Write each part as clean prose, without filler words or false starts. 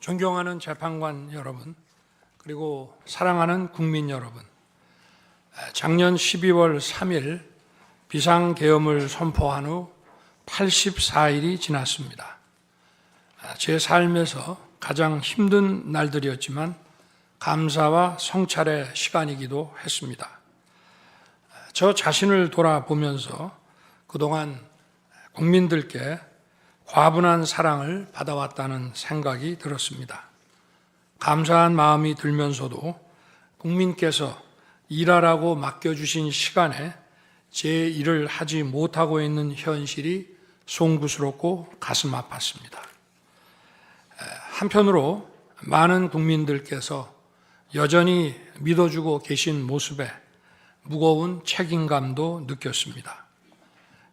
존경하는 재판관 여러분, 그리고 사랑하는 국민 여러분, 작년 12월 3일 비상계엄을 선포한 후 84일이 지났습니다. 제 삶에서 가장 힘든 날들이었지만 감사와 성찰의 시간이기도 했습니다. 저 자신을 돌아보면서 그동안 국민들께 과분한 사랑을 받아왔다는 생각이 들었습니다. 감사한 마음이 들면서도 국민께서 일하라고 맡겨주신 시간에 제 일을 하지 못하고 있는 현실이 송구스럽고 가슴 아팠습니다. 한편으로 많은 국민들께서 여전히 믿어주고 계신 모습에 무거운 책임감도 느꼈습니다.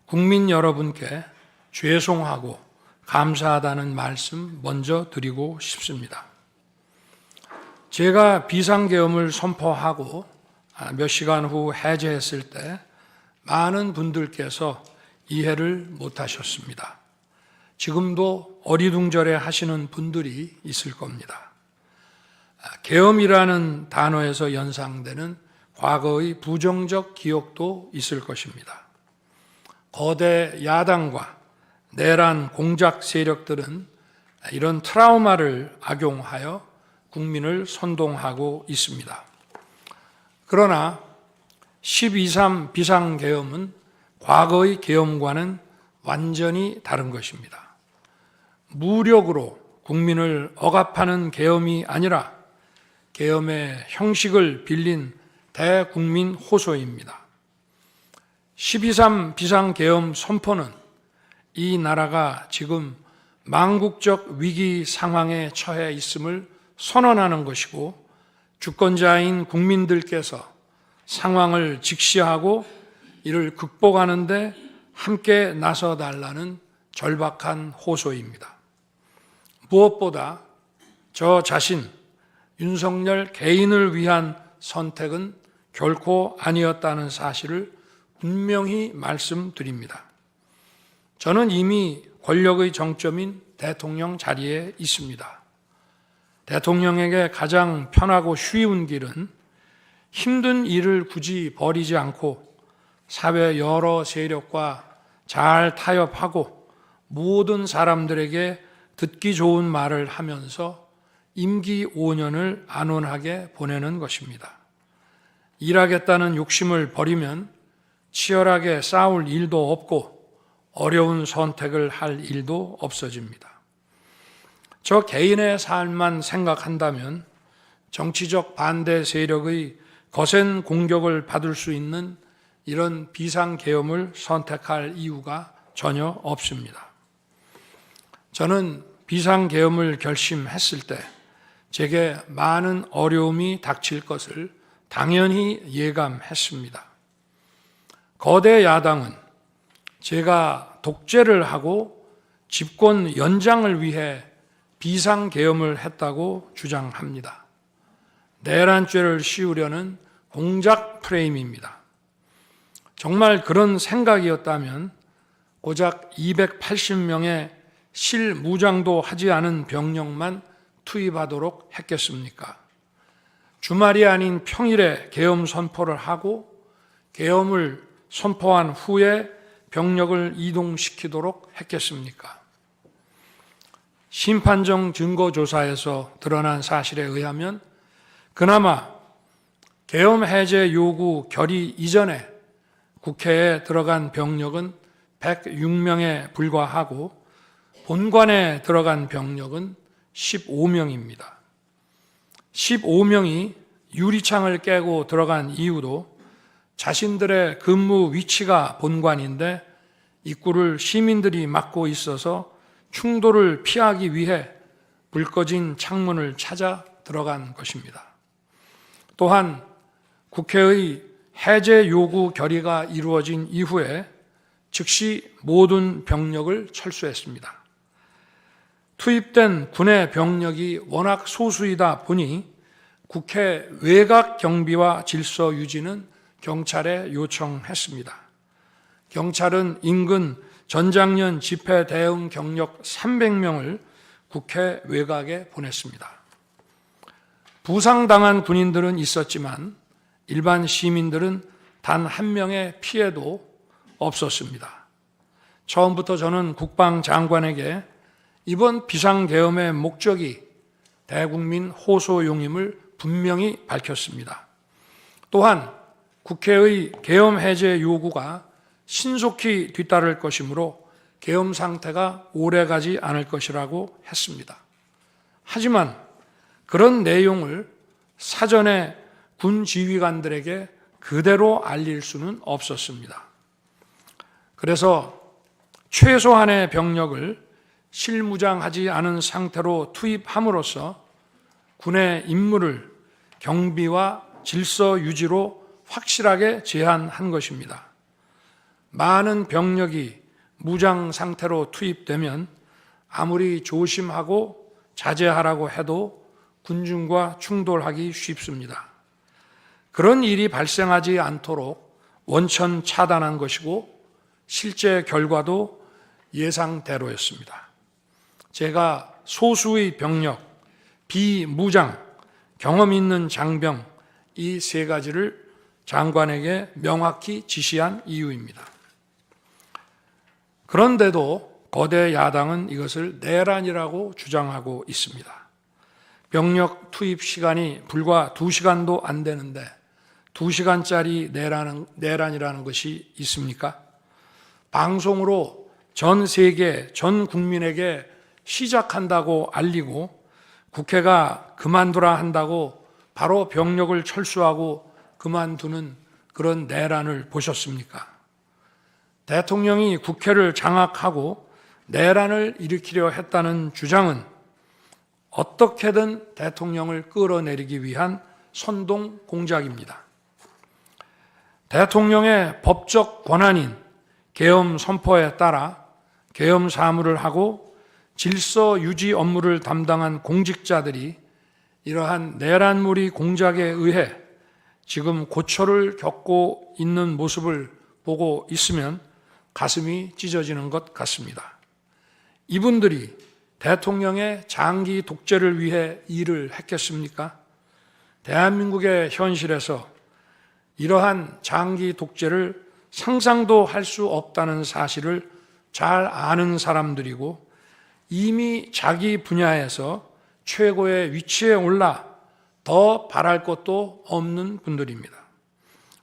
국민 여러분께 죄송하고 감사하다는 말씀 먼저 드리고 싶습니다. 제가 비상계엄을 선포하고 몇 시간 후 해제했을 때 많은 분들께서 이해를 못하셨습니다. 지금도 어리둥절해 하시는 분들이 있을 겁니다. 계엄이라는 단어에서 연상되는 과거의 부정적 기억도 있을 것입니다. 거대 야당과 내란 공작 세력들은 이런 트라우마를 악용하여 국민을 선동하고 있습니다. 그러나 12.3 비상계엄은 과거의 계엄과는 완전히 다른 것입니다. 무력으로 국민을 억압하는 계엄이 아니라 계엄의 형식을 빌린 대국민 호소입니다. 12.3 비상계엄 선포는 이 나라가 지금 망국적 위기 상황에 처해 있음을 선언하는 것이고, 주권자인 국민들께서 상황을 직시하고 이를 극복하는 데 함께 나서달라는 절박한 호소입니다. 무엇보다 저 자신, 윤석열 개인을 위한 선택은 결코 아니었다는 사실을 분명히 말씀드립니다. 저는 이미 권력의 정점인 대통령 자리에 있습니다. 대통령에게 가장 편하고 쉬운 길은 힘든 일을 굳이 벌이지 않고 사회 여러 세력과 잘 타협하고 모든 사람들에게 듣기 좋은 말을 하면서 임기 5년을 안온하게 보내는 것입니다. 일하겠다는 욕심을 버리면 치열하게 싸울 일도 없고 어려운 선택을 할 일도 없어집니다. 저 개인의 삶만 생각한다면 정치적 반대 세력의 거센 공격을 받을 수 있는 이런 비상계엄을 선택할 이유가 전혀 없습니다. 저는 비상계엄을 결심했을 때 제게 많은 어려움이 닥칠 것을 당연히 예감했습니다. 거대 야당은 제가 독재를 하고 집권 연장을 위해 비상계엄을 했다고 주장합니다. 내란죄를 씌우려는 공작 프레임입니다. 정말 그런 생각이었다면 고작 280명의 실무장도 하지 않은 병력만 투입하도록 했겠습니까? 주말이 아닌 평일에 계엄 선포를 하고 계엄을 선포한 후에 병력을 이동시키도록 했겠습니까? 심판정 증거조사에서 드러난 사실에 의하면 그나마 계엄 해제 요구 결의 이전에 국회에 들어간 병력은 106명에 불과하고 본관에 들어간 병력은 15명입니다. 15명이 유리창을 깨고 들어간 이유도 자신들의 근무 위치가 본관인데 입구를 시민들이 막고 있어서 충돌을 피하기 위해 불 꺼진 창문을 찾아 들어간 것입니다. 또한 국회의 해제 요구 결의가 이루어진 이후에 즉시 모든 병력을 철수했습니다. 투입된 군의 병력이 워낙 소수이다 보니 국회 외곽 경비와 질서 유지는 경찰에 요청했습니다. 경찰은 인근 전장년 집회 대응 경력 300명을 국회 외곽에 보냈습니다. 부상당한 군인들은 있었지만 일반 시민들은 단 한 명의 피해도 없었습니다. 처음부터 저는 국방장관에게 이번 비상계엄의 목적이 대국민 호소용임을 분명히 밝혔습니다. 또한 국회의 계엄 해제 요구가 신속히 뒤따를 것이므로 계엄 상태가 오래가지 않을 것이라고 했습니다. 하지만 그런 내용을 사전에 군 지휘관들에게 그대로 알릴 수는 없었습니다. 그래서 최소한의 병력을 실무장하지 않은 상태로 투입함으로써 군의 임무를 경비와 질서 유지로 확실하게 제한한 것입니다. 많은 병력이 무장 상태로 투입되면 아무리 조심하고 자제하라고 해도 군중과 충돌하기 쉽습니다. 그런 일이 발생하지 않도록 원천 차단한 것이고 실제 결과도 예상대로였습니다. 제가 소수의 병력, 비무장, 경험 있는 장병 이 세 가지를 장관에게 명확히 지시한 이유입니다. 그런데도 거대 야당은 이것을 내란이라고 주장하고 있습니다. 병력 투입 시간이 불과 2시간도 안 되는데 2시간짜리 내란이라는 것이 있습니까? 방송으로 전 세계, 전 국민에게 시작한다고 알리고 국회가 그만두라 한다고 바로 병력을 철수하고 그만두는 그런 내란을 보셨습니까? 대통령이 국회를 장악하고 내란을 일으키려 했다는 주장은 어떻게든 대통령을 끌어내리기 위한 선동 공작입니다. 대통령의 법적 권한인 계엄 선포에 따라 계엄 사무를 하고 질서 유지 업무를 담당한 공직자들이 이러한 내란몰이 공작에 의해 지금 고초를 겪고 있는 모습을 보고 있으면 가슴이 찢어지는 것 같습니다. 이분들이 대통령의 장기 독재를 위해 일을 했겠습니까? 대한민국의 현실에서 이러한 장기 독재를 상상도 할 수 없다는 사실을 잘 아는 사람들이고 이미 자기 분야에서 최고의 위치에 올라 더 바랄 것도 없는 분들입니다.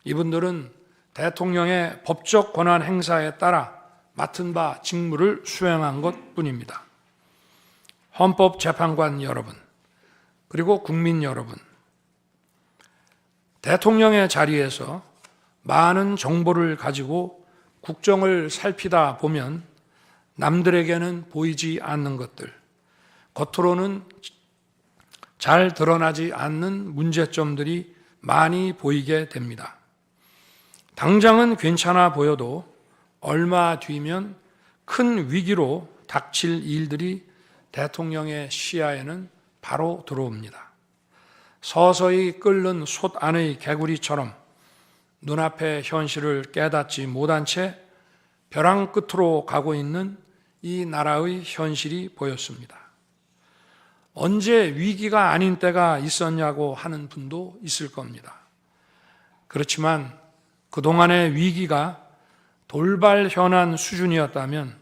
이분들은 대통령의 법적 권한 행사에 따라 맡은 바 직무를 수행한 것뿐입니다. 헌법재판관 여러분, 그리고 국민 여러분, 대통령의 자리에서 많은 정보를 가지고 국정을 살피다 보면 남들에게는 보이지 않는 것들, 겉으로는 잘 드러나지 않는 문제점들이 많이 보이게 됩니다. 당장은 괜찮아 보여도 얼마 뒤면 큰 위기로 닥칠 일들이 대통령의 시야에는 바로 들어옵니다. 서서히 끓는 솥 안의 개구리처럼 눈앞의 현실을 깨닫지 못한 채 벼랑 끝으로 가고 있는 이 나라의 현실이 보였습니다. 언제 위기가 아닌 때가 있었냐고 하는 분도 있을 겁니다. 그렇지만 그동안의 위기가 돌발 현안 수준이었다면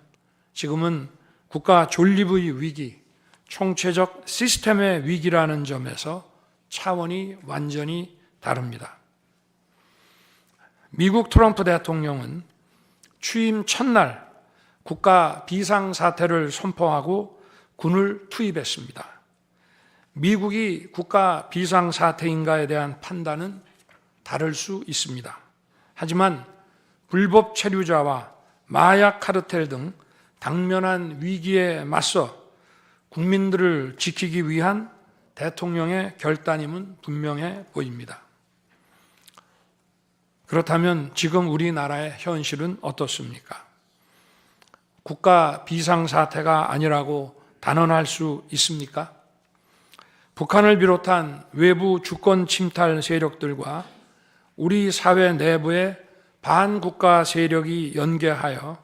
지금은 국가 존립의 위기, 총체적 시스템의 위기라는 점에서 차원이 완전히 다릅니다. 미국 트럼프 대통령은 취임 첫날 국가 비상사태를 선포하고 군을 투입했습니다. 미국이 국가 비상사태인가에 대한 판단은 다를 수 있습니다. 하지만 불법 체류자와 마약 카르텔 등 당면한 위기에 맞서 국민들을 지키기 위한 대통령의 결단임은 분명해 보입니다. 그렇다면 지금 우리나라의 현실은 어떻습니까? 국가 비상사태가 아니라고 단언할 수 있습니까? 북한을 비롯한 외부 주권 침탈 세력들과 우리 사회 내부의 반국가 세력이 연계하여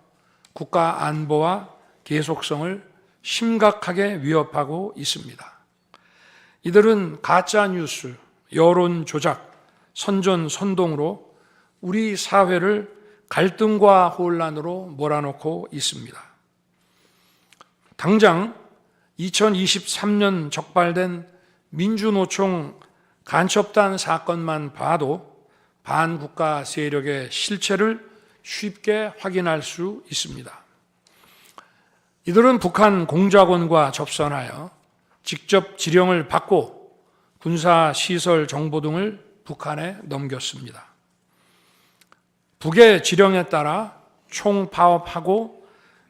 국가 안보와 계속성을 심각하게 위협하고 있습니다. 이들은 가짜뉴스, 여론 조작, 선전선동으로 우리 사회를 갈등과 혼란으로 몰아넣고 있습니다. 당장 2023년 적발된 민주노총 간첩단 사건만 봐도 반국가 세력의 실체를 쉽게 확인할 수 있습니다. 이들은 북한 공작원과 접선하여 직접 지령을 받고 군사시설 정보 등을 북한에 넘겼습니다. 북의 지령에 따라 총파업하고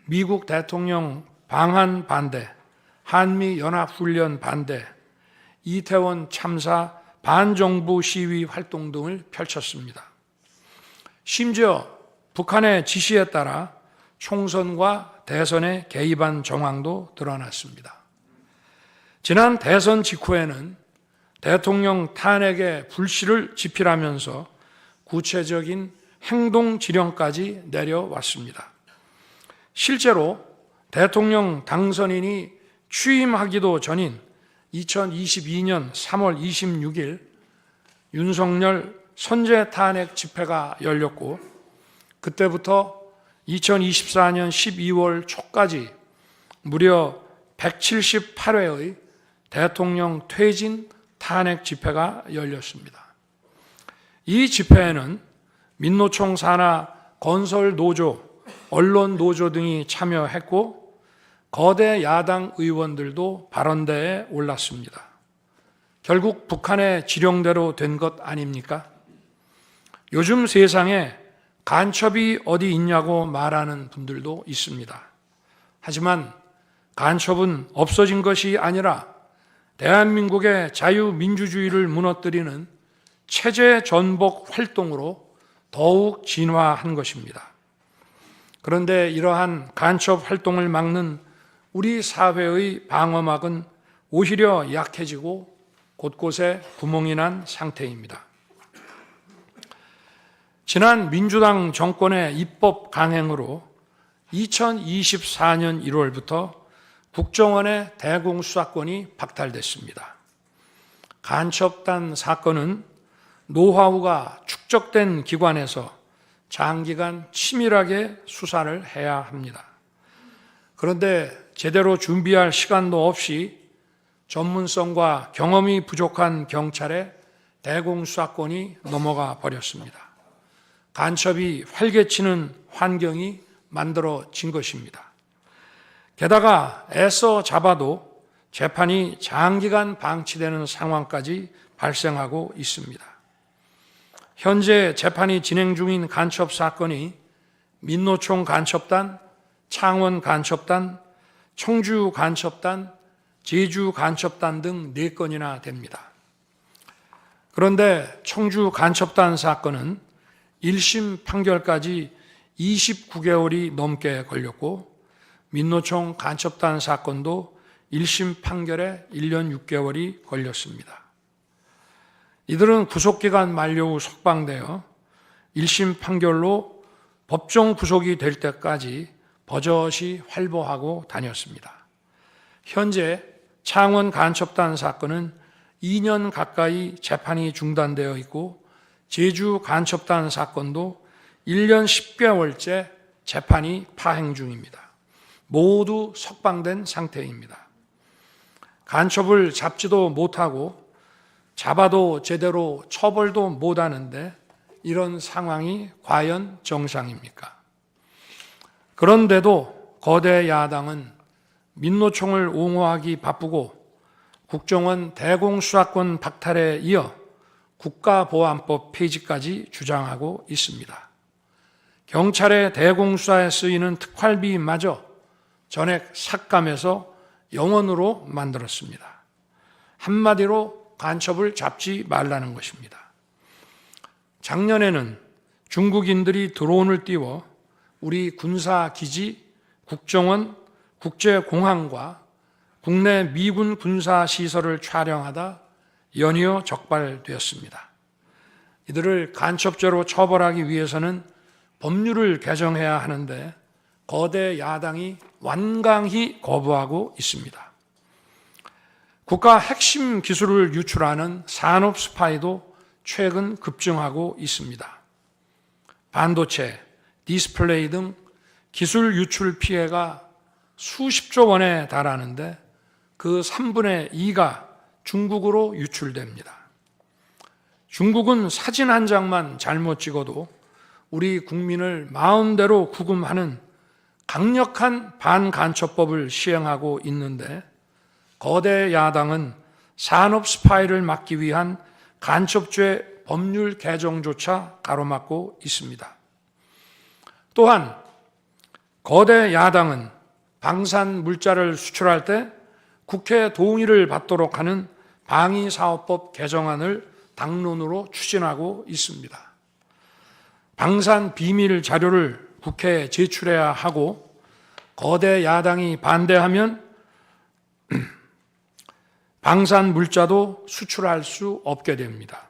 미국 대통령 방한 반대, 한미연합훈련 반대, 이태원 참사 반정부 시위 활동 등을 펼쳤습니다. 심지어 북한의 지시에 따라 총선과 대선에 개입한 정황도 드러났습니다. 지난 대선 직후에는 대통령 탄핵의 불씨를 지필하면서 구체적인 행동 지령까지 내려왔습니다. 실제로 대통령 당선인이 취임하기도 전인 2022년 3월 26일 윤석열 선제 탄핵 집회가 열렸고, 그때부터 2024년 12월 초까지 무려 178회의 대통령 퇴진 탄핵 집회가 열렸습니다. 이 집회에는 민노총 산하 건설 노조, 언론 노조 등이 참여했고 거대 야당 의원들도 발언대에 올랐습니다. 결국 북한의 지령대로 된 것 아닙니까? 요즘 세상에 간첩이 어디 있냐고 말하는 분들도 있습니다. 하지만 간첩은 없어진 것이 아니라 대한민국의 자유민주주의를 무너뜨리는 체제 전복 활동으로 더욱 진화한 것입니다. 그런데 이러한 간첩 활동을 막는 우리 사회의 방어막은 오히려 약해지고 곳곳에 구멍이 난 상태입니다. 지난 민주당 정권의 입법 강행으로 2024년 1월부터 국정원의 대공수사권이 박탈됐습니다. 간첩단 사건은 노하우가 축적된 기관에서 장기간 치밀하게 수사를 해야 합니다. 그런데 제대로 준비할 시간도 없이 전문성과 경험이 부족한 경찰에 대공수사권이 넘어가 버렸습니다. 간첩이 활개치는 환경이 만들어진 것입니다. 게다가 애써 잡아도 재판이 장기간 방치되는 상황까지 발생하고 있습니다. 현재 재판이 진행 중인 간첩 사건이 민노총 간첩단, 창원 간첩단, 청주 간첩단, 제주 간첩단 등 4건이나 됩니다. 그런데 청주 간첩단 사건은 1심 판결까지 29개월이 넘게 걸렸고, 민노총 간첩단 사건도 1심 판결에 1년 6개월이 걸렸습니다. 이들은 구속기간 만료 후 석방되어 1심 판결로 법정 구속이 될 때까지 버젓이 활보하고 다녔습니다. 현재 창원 간첩단 사건은 2년 가까이 재판이 중단되어 있고, 제주 간첩단 사건도 1년 10개월째 재판이 파행 중입니다. 모두 석방된 상태입니다. 간첩을 잡지도 못하고 잡아도 제대로 처벌도 못하는데 이런 상황이 과연 정상입니까? 그런데도 거대 야당은 민노총을 옹호하기 바쁘고 국정원 대공수사권 박탈에 이어 국가보안법 폐지까지 주장하고 있습니다. 경찰의 대공수사에 쓰이는 특활비마저 전액 삭감해서 영원으로 만들었습니다. 한마디로 간첩을 잡지 말라는 것입니다. 작년에는 중국인들이 드론을 띄워 우리 군사기지, 국정원, 국제공항과 국내 미군 군사시설을 촬영하다 연이어 적발되었습니다. 이들을 간첩죄로 처벌하기 위해서는 법률을 개정해야 하는데 거대 야당이 완강히 거부하고 있습니다. 국가 핵심 기술을 유출하는 산업 스파이도 최근 급증하고 있습니다. 반도체, 디스플레이 등 기술 유출 피해가 수십조 원에 달하는데 그 3분의 2가 중국으로 유출됩니다. 중국은 사진 한 장만 잘못 찍어도 우리 국민을 마음대로 구금하는 강력한 반간첩법을 시행하고 있는데 거대 야당은 산업 스파이를 막기 위한 간첩죄 법률 개정조차 가로막고 있습니다. 또한 거대 야당은 방산 물자를 수출할 때 국회 동의를 받도록 하는 방위사업법 개정안을 당론으로 추진하고 있습니다. 방산 비밀 자료를 국회에 제출해야 하고 거대 야당이 반대하면 방산 물자도 수출할 수 없게 됩니다.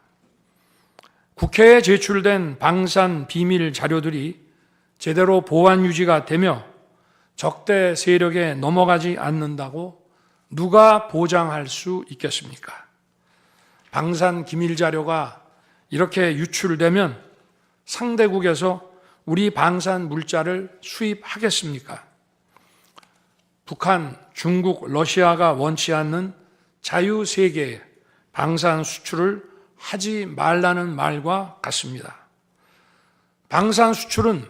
국회에 제출된 방산 비밀 자료들이 제대로 보안 유지가 되며 적대 세력에 넘어가지 않는다고 누가 보장할 수 있겠습니까? 방산 기밀 자료가 이렇게 유출되면 상대국에서 우리 방산 물자를 수입하겠습니까? 북한, 중국, 러시아가 원치 않는 자유세계에 방산 수출을 하지 말라는 말과 같습니다. 방산 수출은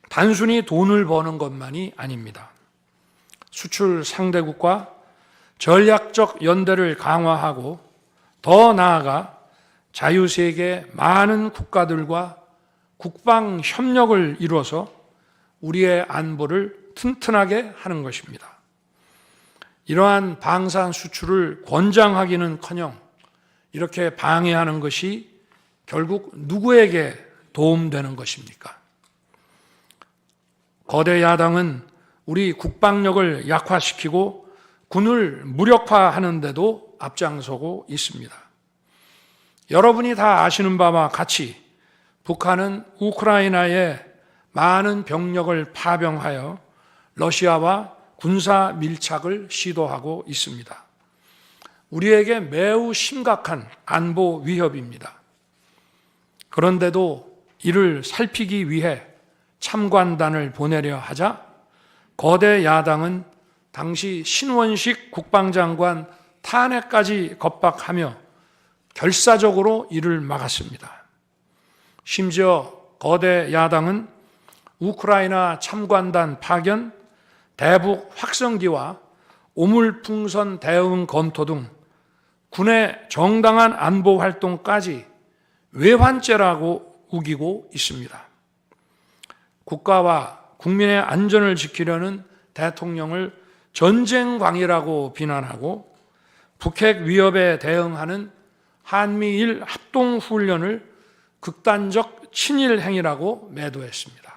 단순히 돈을 버는 것만이 아닙니다. 수출 상대국과 전략적 연대를 강화하고 더 나아가 자유세계 많은 국가들과 국방 협력을 이루어서 우리의 안보를 튼튼하게 하는 것입니다. 이러한 방산 수출을 권장하기는커녕 이렇게 방해하는 것이 결국 누구에게 도움되는 것입니까? 거대 야당은 우리 국방력을 약화시키고 군을 무력화하는 데도 앞장서고 있습니다. 여러분이 다 아시는 바와 같이 북한은 우크라이나에 많은 병력을 파병하여 러시아와 군사 밀착을 시도하고 있습니다. 우리에게 매우 심각한 안보 위협입니다. 그런데도 이를 살피기 위해 참관단을 보내려 하자 거대 야당은 당시 신원식 국방장관 탄핵까지 겁박하며 결사적으로 이를 막았습니다. 심지어 거대 야당은 우크라이나 참관단 파견, 대북 확성기와 오물풍선 대응 검토 등 군의 정당한 안보 활동까지 외환죄라고 우기고 있습니다. 국가와 국민의 안전을 지키려는 대통령을 전쟁광이라고 비난하고 북핵 위협에 대응하는 한미일 합동훈련을 극단적 친일 행위라고 매도했습니다.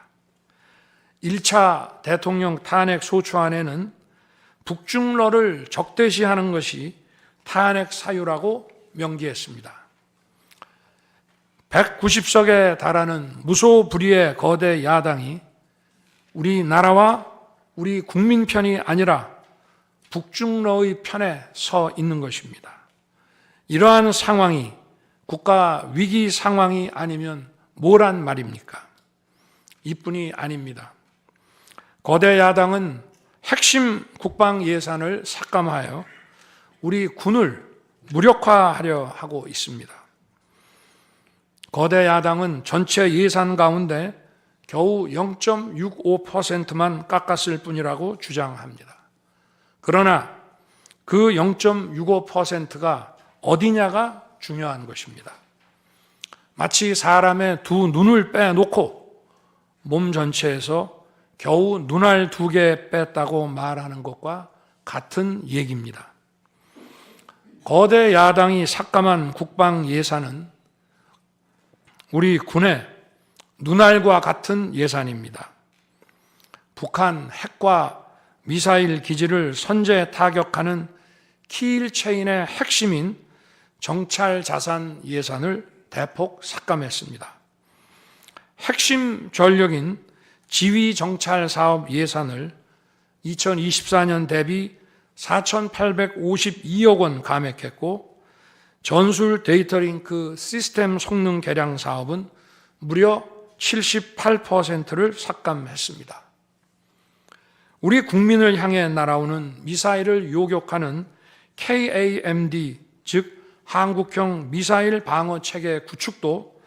1차 대통령 탄핵 소추안에는 북중러를 적대시하는 것이 탄핵 사유라고 명기했습니다. 190석에 달하는 무소불위의 거대 야당이 우리나라와 우리 국민 편이 아니라 북중러의 편에 서 있는 것입니다. 이러한 상황이 국가 위기 상황이 아니면 뭐란 말입니까? 이뿐이 아닙니다. 거대 야당은 핵심 국방 예산을 삭감하여 우리 군을 무력화하려 하고 있습니다. 거대 야당은 전체 예산 가운데 겨우 0.65%만 깎았을 뿐이라고 주장합니다. 그러나 그 0.65%가 어디냐가 중요한 것입니다. 마치 사람의 두 눈을 빼놓고 몸 전체에서 겨우 눈알 2개 뺐다고 말하는 것과 같은 얘기입니다. 거대 야당이 삭감한 국방 예산은 우리 군의 눈알과 같은 예산입니다. 북한 핵과 미사일 기지를 선제 타격하는 키일체인의 핵심인 정찰 자산 예산을 대폭 삭감했습니다. 핵심 전력인 지휘 정찰 사업 예산을 2024년 대비 4,852억 원 감액했고, 전술 데이터링크 시스템 성능 개량 사업은 무려 78%를 삭감했습니다. 우리 국민을 향해 날아오는 미사일을 요격하는 KAMD, 즉 한국형 미사일 방어 체계 구축도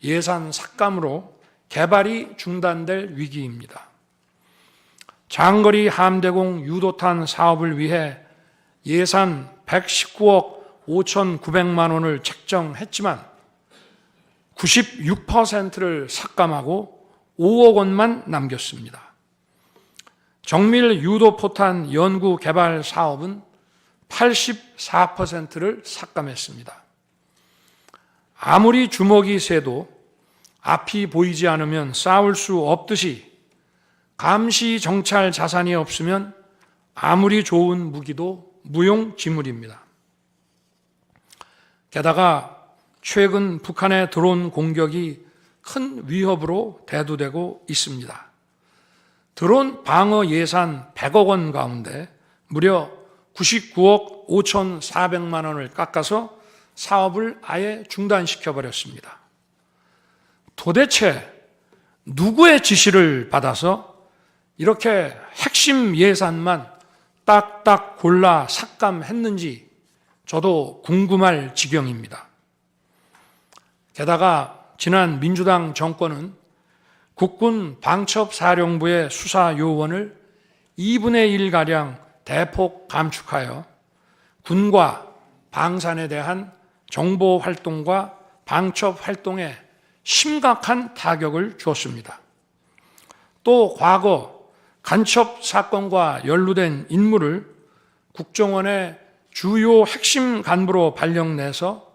예산 삭감으로 개발이 중단될 위기입니다. 장거리 함대공 유도탄 사업을 위해 예산 119억 5,900만 원을 책정했지만 96%를 삭감하고 5억 원만 남겼습니다. 정밀 유도포탄 연구 개발 사업은 84%를 삭감했습니다. 아무리 주먹이 세도 앞이 보이지 않으면 싸울 수 없듯이 감시 정찰 자산이 없으면 아무리 좋은 무기도 무용지물입니다. 게다가 최근 북한의 드론 공격이 큰 위협으로 대두되고 있습니다. 드론 방어 예산 100억 원 가운데 무려 99억 5,400만 원을 깎아서 사업을 아예 중단시켜버렸습니다. 도대체 누구의 지시를 받아서 이렇게 핵심 예산만 딱딱 골라 삭감했는지 저도 궁금할 지경입니다. 게다가 지난 민주당 정권은 국군 방첩사령부의 수사 요원을 2분의 1가량 대폭 감축하여 군과 방산에 대한 정보 활동과 방첩 활동에 심각한 타격을 주었습니다. 또 과거 간첩 사건과 연루된 인물을 국정원의 주요 핵심 간부로 발령내서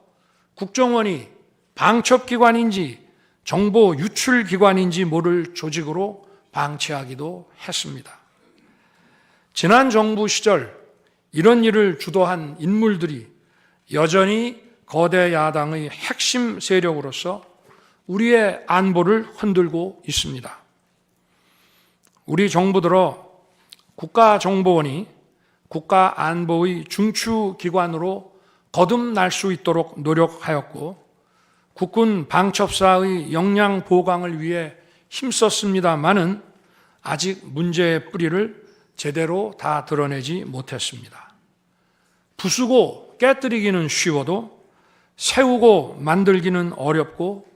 국정원이 방첩기관인지 정보 유출기관인지 모를 조직으로 방치하기도 했습니다. 지난 정부 시절 이런 일을 주도한 인물들이 여전히 거대 야당의 핵심 세력으로서 우리의 안보를 흔들고 있습니다. 우리 정부 들어 국가정보원이 국가안보의 중추기관으로 거듭날 수 있도록 노력하였고 국군 방첩사의 역량 보강을 위해 힘썼습니다마는 아직 문제의 뿌리를 제대로 다 드러내지 못했습니다. 부수고 깨뜨리기는 쉬워도 세우고 만들기는 어렵고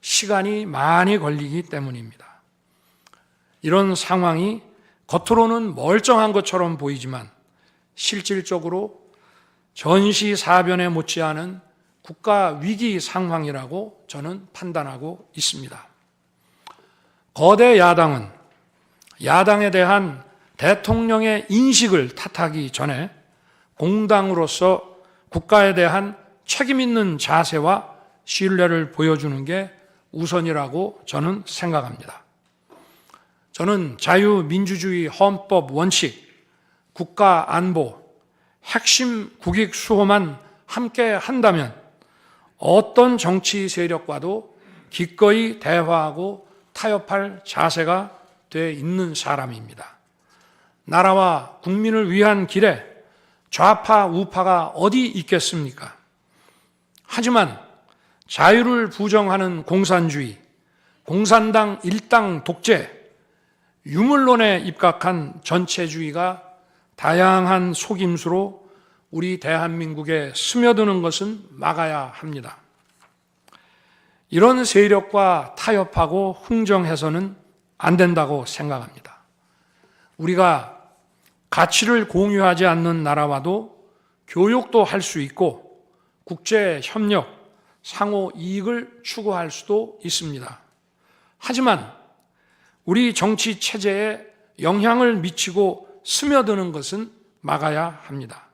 시간이 많이 걸리기 때문입니다. 이런 상황이 겉으로는 멀쩡한 것처럼 보이지만 실질적으로 전시사변에 못지않은 국가 위기 상황이라고 저는 판단하고 있습니다. 거대 야당은 야당에 대한 대통령의 인식을 탓하기 전에 공당으로서 국가에 대한 책임 있는 자세와 신뢰를 보여주는 게 우선이라고 저는 생각합니다. 저는 자유민주주의 헌법 원칙, 국가 안보, 핵심 국익 수호만 함께 한다면 어떤 정치 세력과도 기꺼이 대화하고 타협할 자세가 돼 있는 사람입니다. 나라와 국민을 위한 길에 좌파, 우파가 어디 있겠습니까? 하지만 자유를 부정하는 공산주의, 공산당 일당 독재, 유물론에 입각한 전체주의가 다양한 속임수로 우리 대한민국에 스며드는 것은 막아야 합니다. 이런 세력과 타협하고 흥정해서는 안 된다고 생각합니다. 우리가 가치를 공유하지 않는 나라와도 교역도 할 수 있고 국제 협력, 상호 이익을 추구할 수도 있습니다. 하지만 우리 정치 체제에 영향을 미치고 스며드는 것은 막아야 합니다.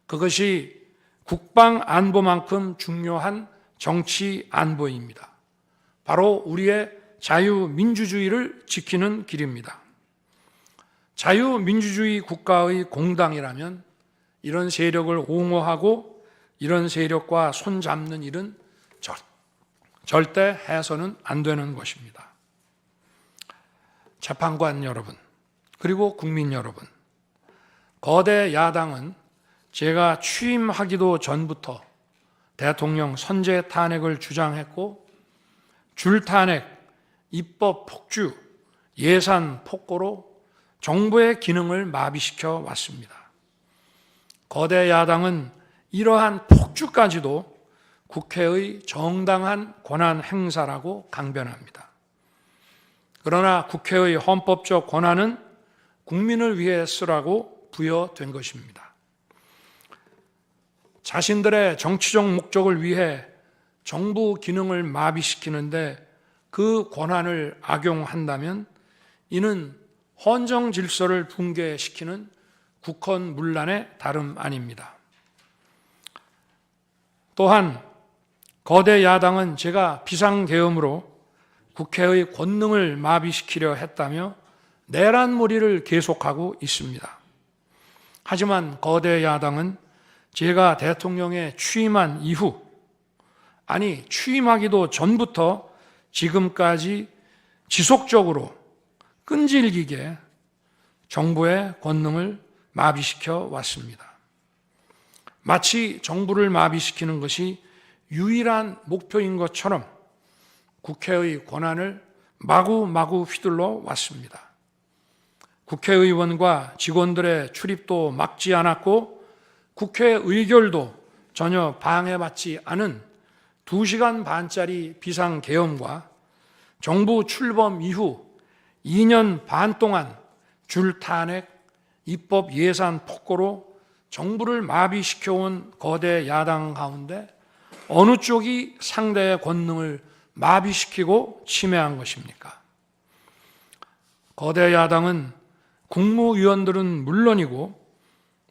그것이 국방 안보만큼 중요한 정치 안보입니다. 바로 우리의 자유민주주의를 지키는 길입니다. 자유민주주의 국가의 공당이라면 이런 세력을 옹호하고 이런 세력과 손잡는 일은 절대 해서는 안 되는 것입니다. 재판관 여러분, 그리고 국민 여러분, 거대 야당은 제가 취임하기도 전부터 대통령 선제 탄핵을 주장했고, 줄탄핵, 입법 폭주, 예산 폭거로 정부의 기능을 마비시켜 왔습니다. 거대 야당은 이러한 폭주까지도 국회의 정당한 권한 행사라고 강변합니다. 그러나 국회의 헌법적 권한은 국민을 위해 쓰라고 부여된 것입니다. 자신들의 정치적 목적을 위해 정부 기능을 마비시키는데 그 권한을 악용한다면 이는 헌정 질서를 붕괴시키는 국헌문란의 다름 아닙니다. 또한 거대 야당은 제가 비상계엄으로 국회의 권능을 마비시키려 했다며 내란몰이를 계속하고 있습니다. 하지만 거대 야당은 제가 대통령에 취임한 이후, 아니 취임하기도 전부터 지금까지 지속적으로 끈질기게 정부의 권능을 마비시켜 왔습니다. 마치 정부를 마비시키는 것이 유일한 목표인 것처럼 국회의 권한을 마구마구 휘둘러 왔습니다. 국회의원과 직원들의 출입도 막지 않았고 국회 의결도 전혀 방해받지 않은 2시간 반짜리 비상계엄과 정부 출범 이후 2년 반 동안 줄탄핵, 입법 예산 폭거로 정부를 마비시켜온 거대 야당 가운데 어느 쪽이 상대의 권능을 마비시키고 침해한 것입니까? 거대 야당은 국무위원들은 물론이고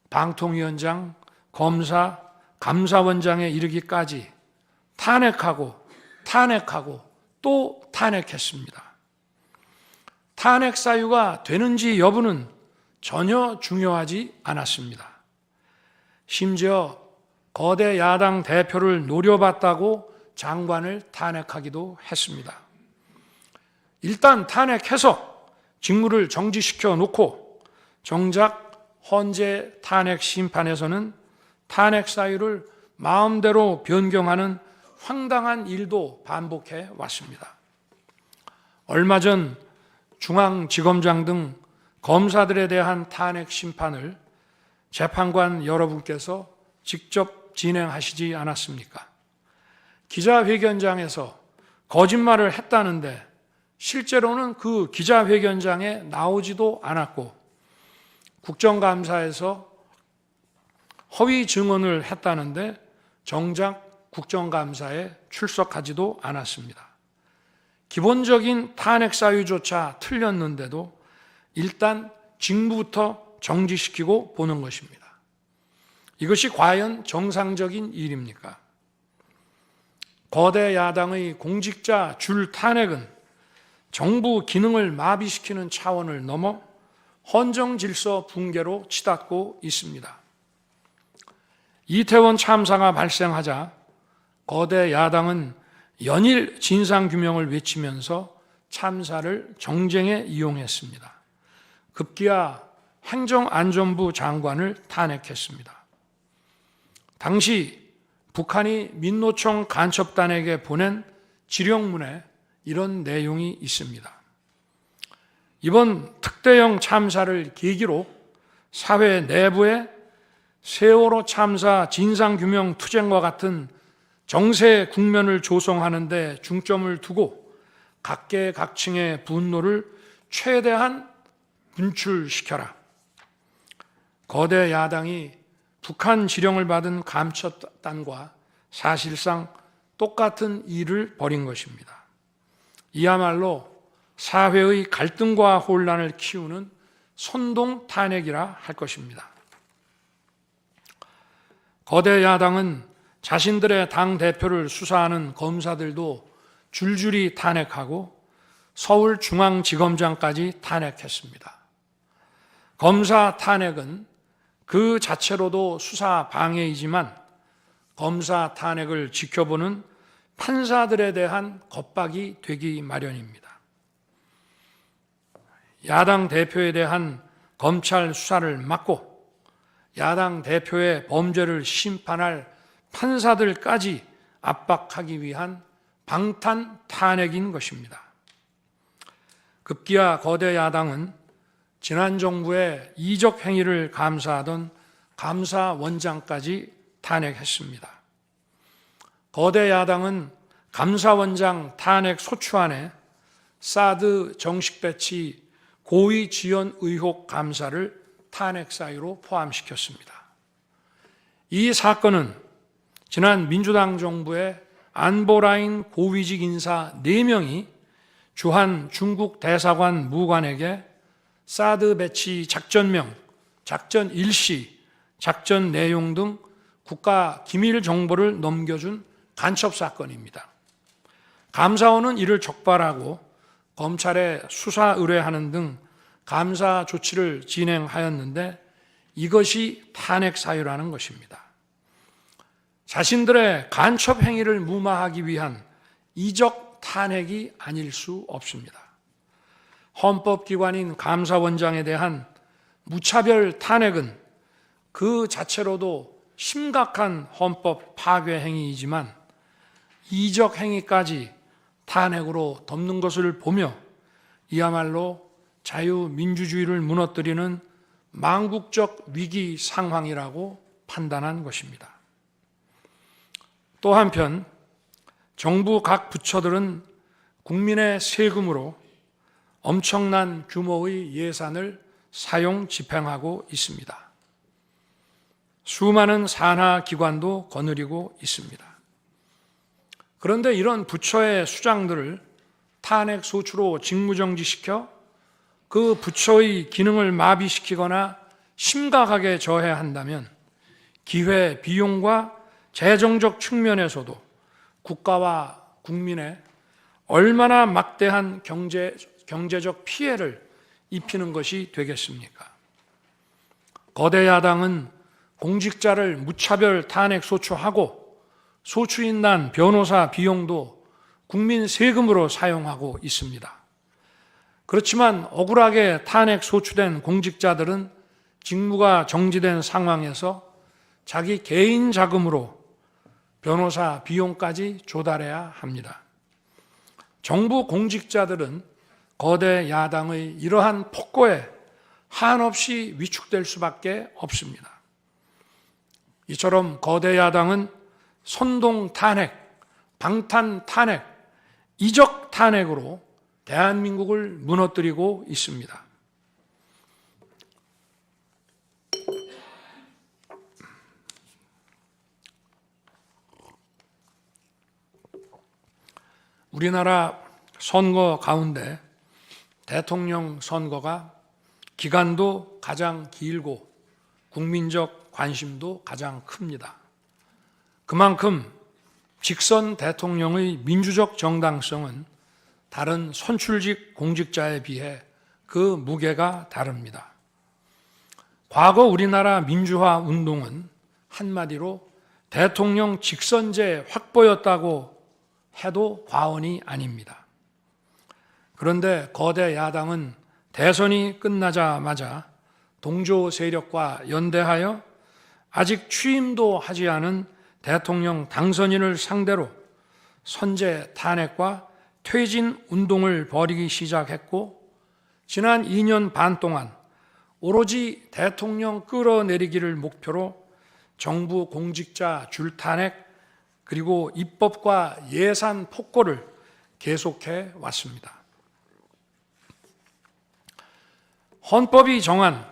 방통위원장, 검사, 감사원장에 이르기까지 탄핵하고 또 탄핵했습니다. 탄핵 사유가 되는지 여부는 전혀 중요하지 않았습니다. 심지어 거대 야당 대표를 노려봤다고 장관을 탄핵하기도 했습니다. 일단 탄핵해서 직무를 정지시켜 놓고 정작 헌재 탄핵 심판에서는 탄핵 사유를 마음대로 변경하는 황당한 일도 반복해 왔습니다. 얼마 전 중앙지검장 등 검사들에 대한 탄핵 심판을 재판관 여러분께서 직접 진행하시지 않았습니까? 기자회견장에서 거짓말을 했다는데 실제로는 그 기자회견장에 나오지도 않았고 국정감사에서 허위 증언을 했다는데 정작 국정감사에 출석하지도 않았습니다. 기본적인 탄핵 사유조차 틀렸는데도 일단 직무부터 정지시키고 보는 것입니다. 이것이 과연 정상적인 일입니까? 거대 야당의 공직자 줄 탄핵은 정부 기능을 마비시키는 차원을 넘어 헌정 질서 붕괴로 치닫고 있습니다. 이태원 참사가 발생하자 거대 야당은 연일 진상규명을 외치면서 참사를 정쟁에 이용했습니다. 급기야 행정안전부 장관을 탄핵했습니다. 당시 북한이 민노총 간첩단에게 보낸 지령문에 이런 내용이 있습니다. 이번 특대형 참사를 계기로 사회 내부에 세월호 참사 진상규명 투쟁과 같은 정세 국면을 조성하는 데 중점을 두고 각계각층의 분노를 최대한 분출시켜라. 거대 야당이 북한 지령을 받은 감첩단과 사실상 똑같은 일을 벌인 것입니다. 이야말로 사회의 갈등과 혼란을 키우는 선동 탄핵이라 할 것입니다. 거대 야당은 자신들의 당대표를 수사하는 검사들도 줄줄이 탄핵하고 서울중앙지검장까지 탄핵했습니다. 검사 탄핵은 그 자체로도 수사 방해이지만 검사 탄핵을 지켜보는 판사들에 대한 겁박이 되기 마련입니다. 야당 대표에 대한 검찰 수사를 막고 야당 대표의 범죄를 심판할 판사들까지 압박하기 위한 방탄 탄핵인 것입니다. 급기야 거대 야당은 지난 정부의 이적 행위를 감사하던 감사원장까지 탄핵했습니다. 거대 야당은 감사원장 탄핵 소추안에 사드 정식 배치 고의 지연 의혹 감사를 탄핵 사유로 포함시켰습니다. 이 사건은 지난 민주당 정부의 안보라인 고위직 인사 4명이 주한 중국 대사관 무관에게 사드 배치 작전명, 작전 일시, 작전 내용 등 국가 기밀 정보를 넘겨준 간첩 사건입니다. 감사원은 이를 적발하고 검찰에 수사 의뢰하는 등 감사 조치를 진행하였는데 이것이 탄핵 사유라는 것입니다. 자신들의 간첩 행위를 무마하기 위한 이적 탄핵이 아닐 수 없습니다. 헌법기관인 감사원장에 대한 무차별 탄핵은 그 자체로도 심각한 헌법 파괴 행위이지만 이적 행위까지 탄핵으로 덮는 것을 보며 이야말로 자유민주주의를 무너뜨리는 망국적 위기 상황이라고 판단한 것입니다. 또 한편 정부 각 부처들은 국민의 세금으로 엄청난 규모의 예산을 사용 집행하고 있습니다. 수많은 산하 기관도 거느리고 있습니다. 그런데 이런 부처의 수장들을 탄핵 소추로 직무정지시켜 그 부처의 기능을 마비시키거나 심각하게 저해한다면 기회 비용과 재정적 측면에서도 국가와 국민에 얼마나 막대한 경제적 피해를 입히는 것이 되겠습니까? 거대 야당은 공직자를 무차별 탄핵 소추하고 소추인 난 변호사 비용도 국민 세금으로 사용하고 있습니다. 그렇지만 억울하게 탄핵 소추된 공직자들은 직무가 정지된 상황에서 자기 개인 자금으로 변호사 비용까지 조달해야 합니다. 정부 공직자들은 거대 야당의 이러한 폭거에 한없이 위축될 수밖에 없습니다. 이처럼 거대 야당은 선동 탄핵, 방탄 탄핵, 이적 탄핵으로 대한민국을 무너뜨리고 있습니다. 우리나라 선거 가운데 대통령 선거가 기간도 가장 길고 국민적 관심도 가장 큽니다. 그만큼 직선 대통령의 민주적 정당성은 다른 선출직 공직자에 비해 그 무게가 다릅니다. 과거 우리나라 민주화 운동은 한마디로 대통령 직선제 확보였다고 해도 과언이 아닙니다. 그런데 거대 야당은 대선이 끝나자마자 동조 세력과 연대하여 아직 취임도 하지 않은 대통령 당선인을 상대로 선제 탄핵과 퇴진 운동을 벌이기 시작했고 지난 2년 반 동안 오로지 대통령 끌어내리기를 목표로 정부 공직자 줄탄핵 그리고 입법과 예산 폭거를 계속해 왔습니다. 헌법이 정한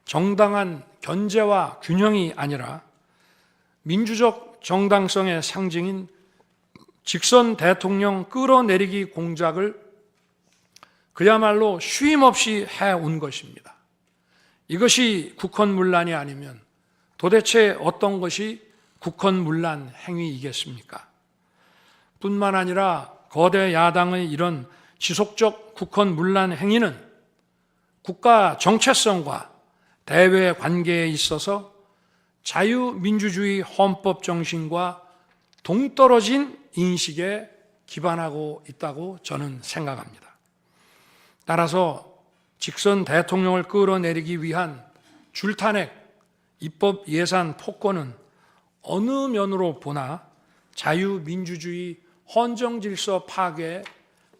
정당한 견제와 균형이 아니라 민주적 정당성의 상징인 직선 대통령 끌어내리기 공작을 그야말로 쉼없이 해온 것입니다. 이것이 국헌문란이 아니면 도대체 어떤 것이 국헌문란 행위이겠습니까? 뿐만 아니라 거대 야당의 이런 지속적 국헌문란 행위는 국가 정체성과 대외 관계에 있어서 자유민주주의 헌법 정신과 동떨어진 인식에 기반하고 있다고 저는 생각합니다. 따라서 직선 대통령을 끌어내리기 위한 줄탄핵, 입법 예산 폭거는 어느 면으로 보나 자유민주주의 헌정질서 파괴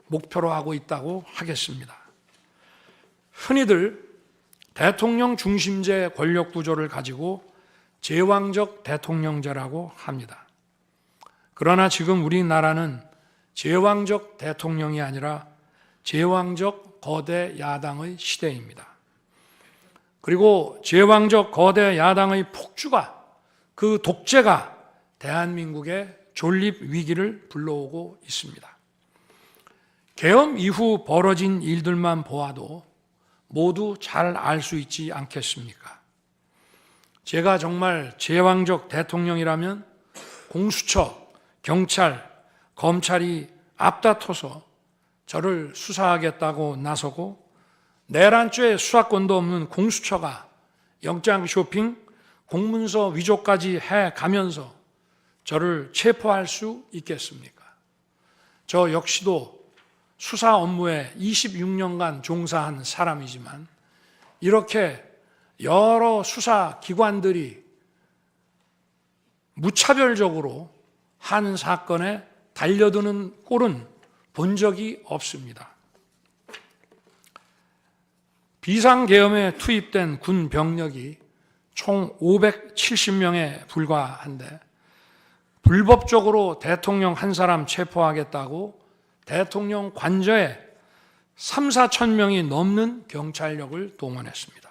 목표로 하고 있다고 하겠습니다. 흔히들 대통령 중심제 권력 구조를 가지고 제왕적 대통령제라고 합니다. 그러나 지금 우리나라는 제왕적 대통령이 아니라 제왕적 거대 야당의 시대입니다. 그리고 제왕적 거대 야당의 폭주가, 그 독재가 대한민국의 존립 위기를 불러오고 있습니다. 계엄 이후 벌어진 일들만 보아도 모두 잘 알 수 있지 않겠습니까? 제가 정말 제왕적 대통령이라면 공수처, 경찰, 검찰이 앞다퉈서 저를 수사하겠다고 나서고 내란죄 수사권도 없는 공수처가 영장 쇼핑, 공문서 위조까지 해가면서 저를 체포할 수 있겠습니까? 저 역시도 수사 업무에 26년간 종사한 사람이지만 이렇게 여러 수사기관들이 무차별적으로 한 사건에 달려드는 꼴은 본 적이 없습니다. 비상계엄에 투입된 군 병력이 총 570명에 불과한데 불법적으로 대통령 한 사람 체포하겠다고 대통령 관저에 3, 4천 명이 넘는 경찰력을 동원했습니다.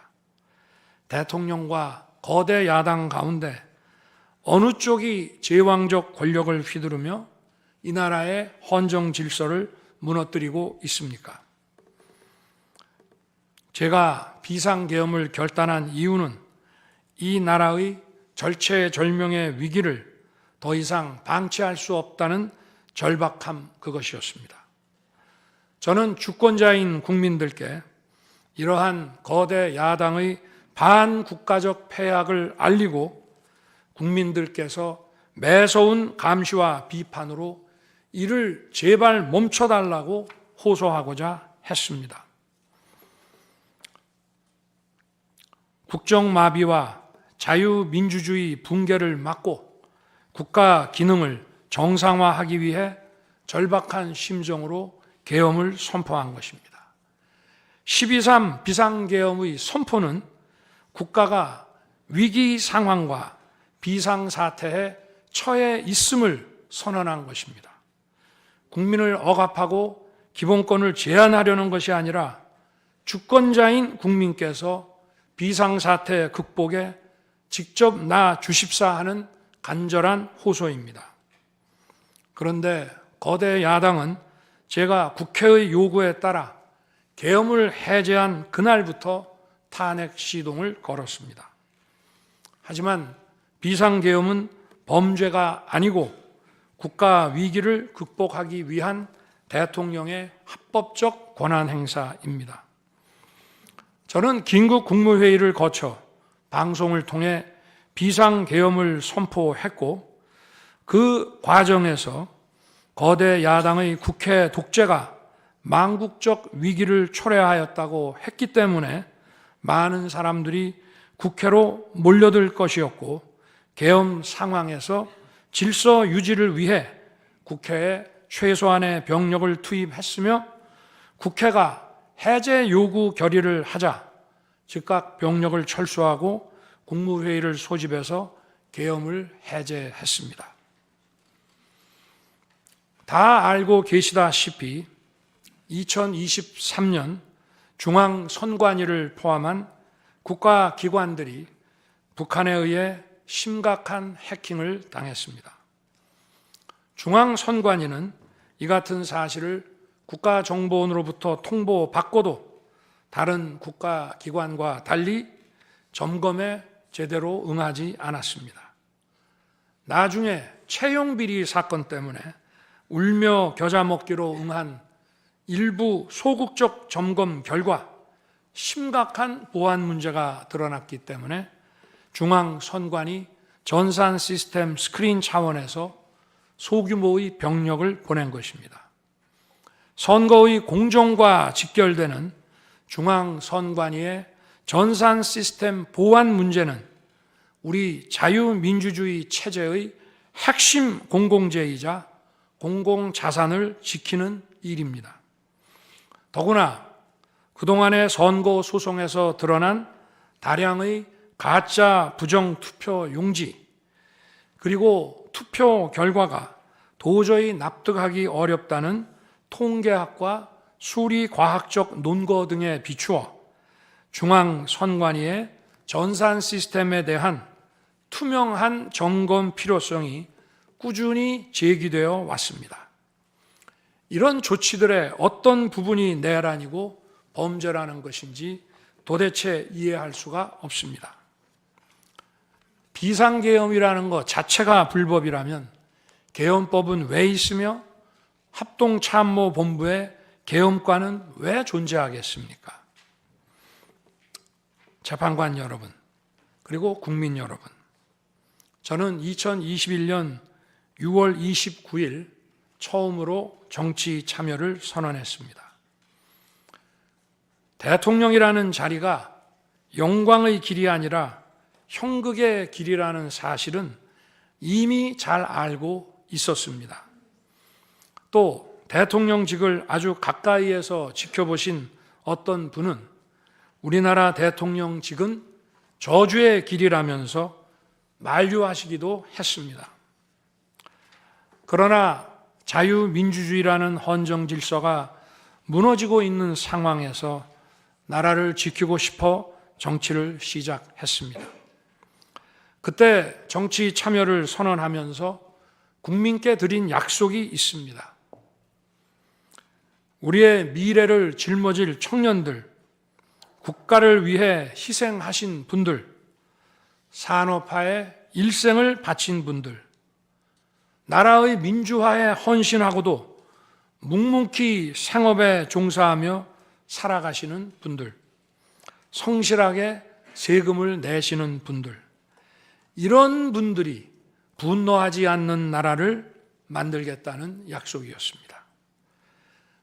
대통령과 거대 야당 가운데 어느 쪽이 제왕적 권력을 휘두르며 이 나라의 헌정 질서를 무너뜨리고 있습니까? 제가 비상계엄을 결단한 이유는 이 나라의 절체절명의 위기를 더 이상 방치할 수 없다는 절박함 그것이었습니다. 저는 주권자인 국민들께 이러한 거대 야당의 반국가적 패악을 알리고 국민들께서 매서운 감시와 비판으로 이를 제발 멈춰달라고 호소하고자 했습니다. 국정마비와 자유민주주의 붕괴를 막고 국가 기능을 정상화하기 위해 절박한 심정으로 계엄을 선포한 것입니다. 12.3 비상계엄의 선포는 국가가 위기 상황과 비상사태에 처해 있음을 선언한 것입니다. 국민을 억압하고 기본권을 제한하려는 것이 아니라 주권자인 국민께서 비상사태 극복에 직접 나주십사 하는 간절한 호소입니다. 그런데 거대 야당은 제가 국회의 요구에 따라 계엄을 해제한 그날부터 탄핵 시동을 걸었습니다. 하지만 비상계엄은 범죄가 아니고 국가 위기를 극복하기 위한 대통령의 합법적 권한 행사입니다. 저는 긴급 국무회의를 거쳐 방송을 통해 비상계엄을 선포했고 그 과정에서 거대 야당의 국회 독재가 망국적 위기를 초래하였다고 했기 때문에 많은 사람들이 국회로 몰려들 것이었고 계엄 상황에서 질서 유지를 위해 국회에 최소한의 병력을 투입했으며 국회가 해제 요구 결의를 하자 즉각 병력을 철수하고 국무회의를 소집해서 계엄을 해제했습니다. 다 알고 계시다시피 2023년 중앙선관위를 포함한 국가기관들이 북한에 의해 심각한 해킹을 당했습니다. 중앙선관위는 이 같은 사실을 국가정보원으로부터 통보받고도 다른 국가기관과 달리 점검에 제대로 응하지 않았습니다. 나중에 채용비리 사건 때문에 울며 겨자 먹기로 응한 일부 소극적 점검 결과 심각한 보안 문제가 드러났기 때문에 중앙선관위 전산 시스템 스크린 차원에서 소규모의 병력을 보낸 것입니다. 선거의 공정과 직결되는 중앙선관위의 전산 시스템 보안 문제는 우리 자유민주주의 체제의 핵심 공공재이자 공공자산을 지키는 일입니다. 더구나 그동안의 선거 소송에서 드러난 다량의 가짜 부정투표 용지, 그리고 투표 결과가 도저히 납득하기 어렵다는 통계학과 수리과학적 논거 등에 비추어 중앙선관위의 전산 시스템에 대한 투명한 점검 필요성이 꾸준히 제기되어 왔습니다. 이런 조치들의 어떤 부분이 내란이고 범죄라는 것인지 도대체 이해할 수가 없습니다. 비상계엄이라는 것 자체가 불법이라면 계엄법은 왜 있으며 합동참모본부의 계엄과는 왜 존재하겠습니까? 재판관 여러분, 그리고 국민 여러분, 저는 2021년 6월 29일 처음으로 정치 참여를 선언했습니다. 대통령이라는 자리가 영광의 길이 아니라 형극의 길이라는 사실은 이미 잘 알고 있었습니다. 또 대통령직을 아주 가까이에서 지켜보신 어떤 분은 우리나라 대통령직은 저주의 길이라면서 만류하시기도 했습니다. 그러나 자유민주주의라는 헌정 질서가 무너지고 있는 상황에서 나라를 지키고 싶어 정치를 시작했습니다. 그때 정치 참여를 선언하면서 국민께 드린 약속이 있습니다. 우리의 미래를 짊어질 청년들, 국가를 위해 희생하신 분들, 산업화에 일생을 바친 분들, 나라의 민주화에 헌신하고도 묵묵히 생업에 종사하며 살아가시는 분들, 성실하게 세금을 내시는 분들, 이런 분들이 분노하지 않는 나라를 만들겠다는 약속이었습니다.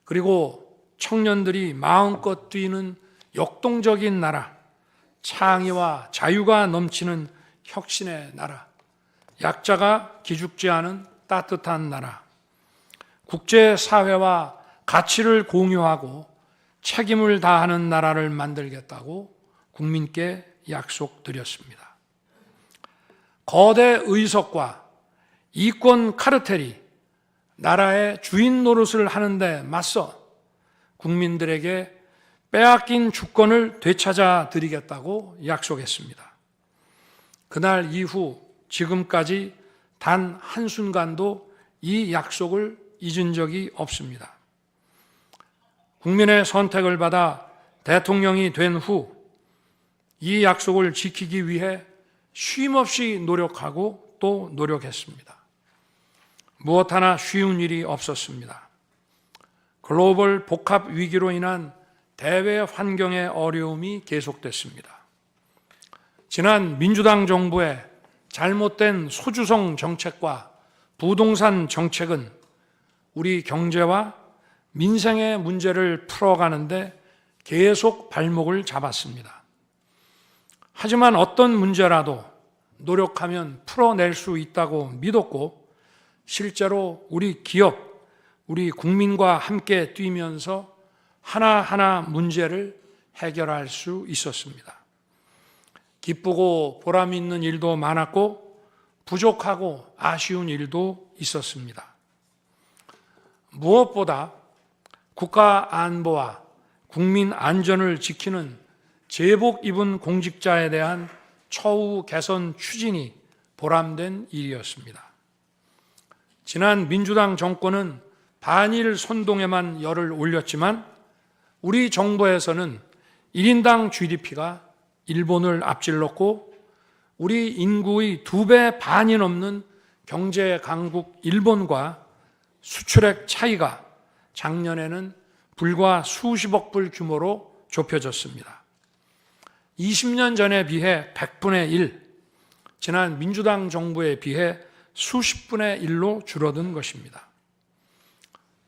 그리고 청년들이 마음껏 뛰는 역동적인 나라, 창의와 자유가 넘치는 혁신의 나라, 약자가 기죽지 않은 따뜻한 나라, 국제사회와 가치를 공유하고 책임을 다하는 나라를 만들겠다고 국민께 약속드렸습니다. 거대 의석과 이권 카르텔이 나라의 주인 노릇을 하는데 맞서 국민들에게 빼앗긴 주권을 되찾아 드리겠다고 약속했습니다. 그날 이후 지금까지 단 한순간도 이 약속을 잊은 적이 없습니다. 국민의 선택을 받아 대통령이 된 후 이 약속을 지키기 위해 쉼없이 노력하고 또 노력했습니다. 무엇 하나 쉬운 일이 없었습니다. 글로벌 복합 위기로 인한 대외 환경의 어려움이 계속됐습니다. 지난 민주당 정부의 잘못된 소주성 정책과 부동산 정책은 우리 경제와 민생의 문제를 풀어가는데 계속 발목을 잡았습니다. 하지만 어떤 문제라도 노력하면 풀어낼 수 있다고 믿었고 실제로 우리 기업, 우리 국민과 함께 뛰면서 하나하나 문제를 해결할 수 있었습니다. 기쁘고 보람 있는 일도 많았고 부족하고 아쉬운 일도 있었습니다. 무엇보다 국가 안보와 국민 안전을 지키는 제복 입은 공직자에 대한 처우 개선 추진이 보람된 일이었습니다. 지난 민주당 정권은 반일 선동에만 열을 올렸지만 우리 정부에서는 1인당 GDP가 일본을 앞질렀고 우리 인구의 2배 반이 넘는 경제 강국 일본과 수출액 차이가 작년에는 불과 수십억 불 규모로 좁혀졌습니다. 20년 전에 비해 100분의 1, 지난 민주당 정부에 비해 수십분의 1로 줄어든 것입니다.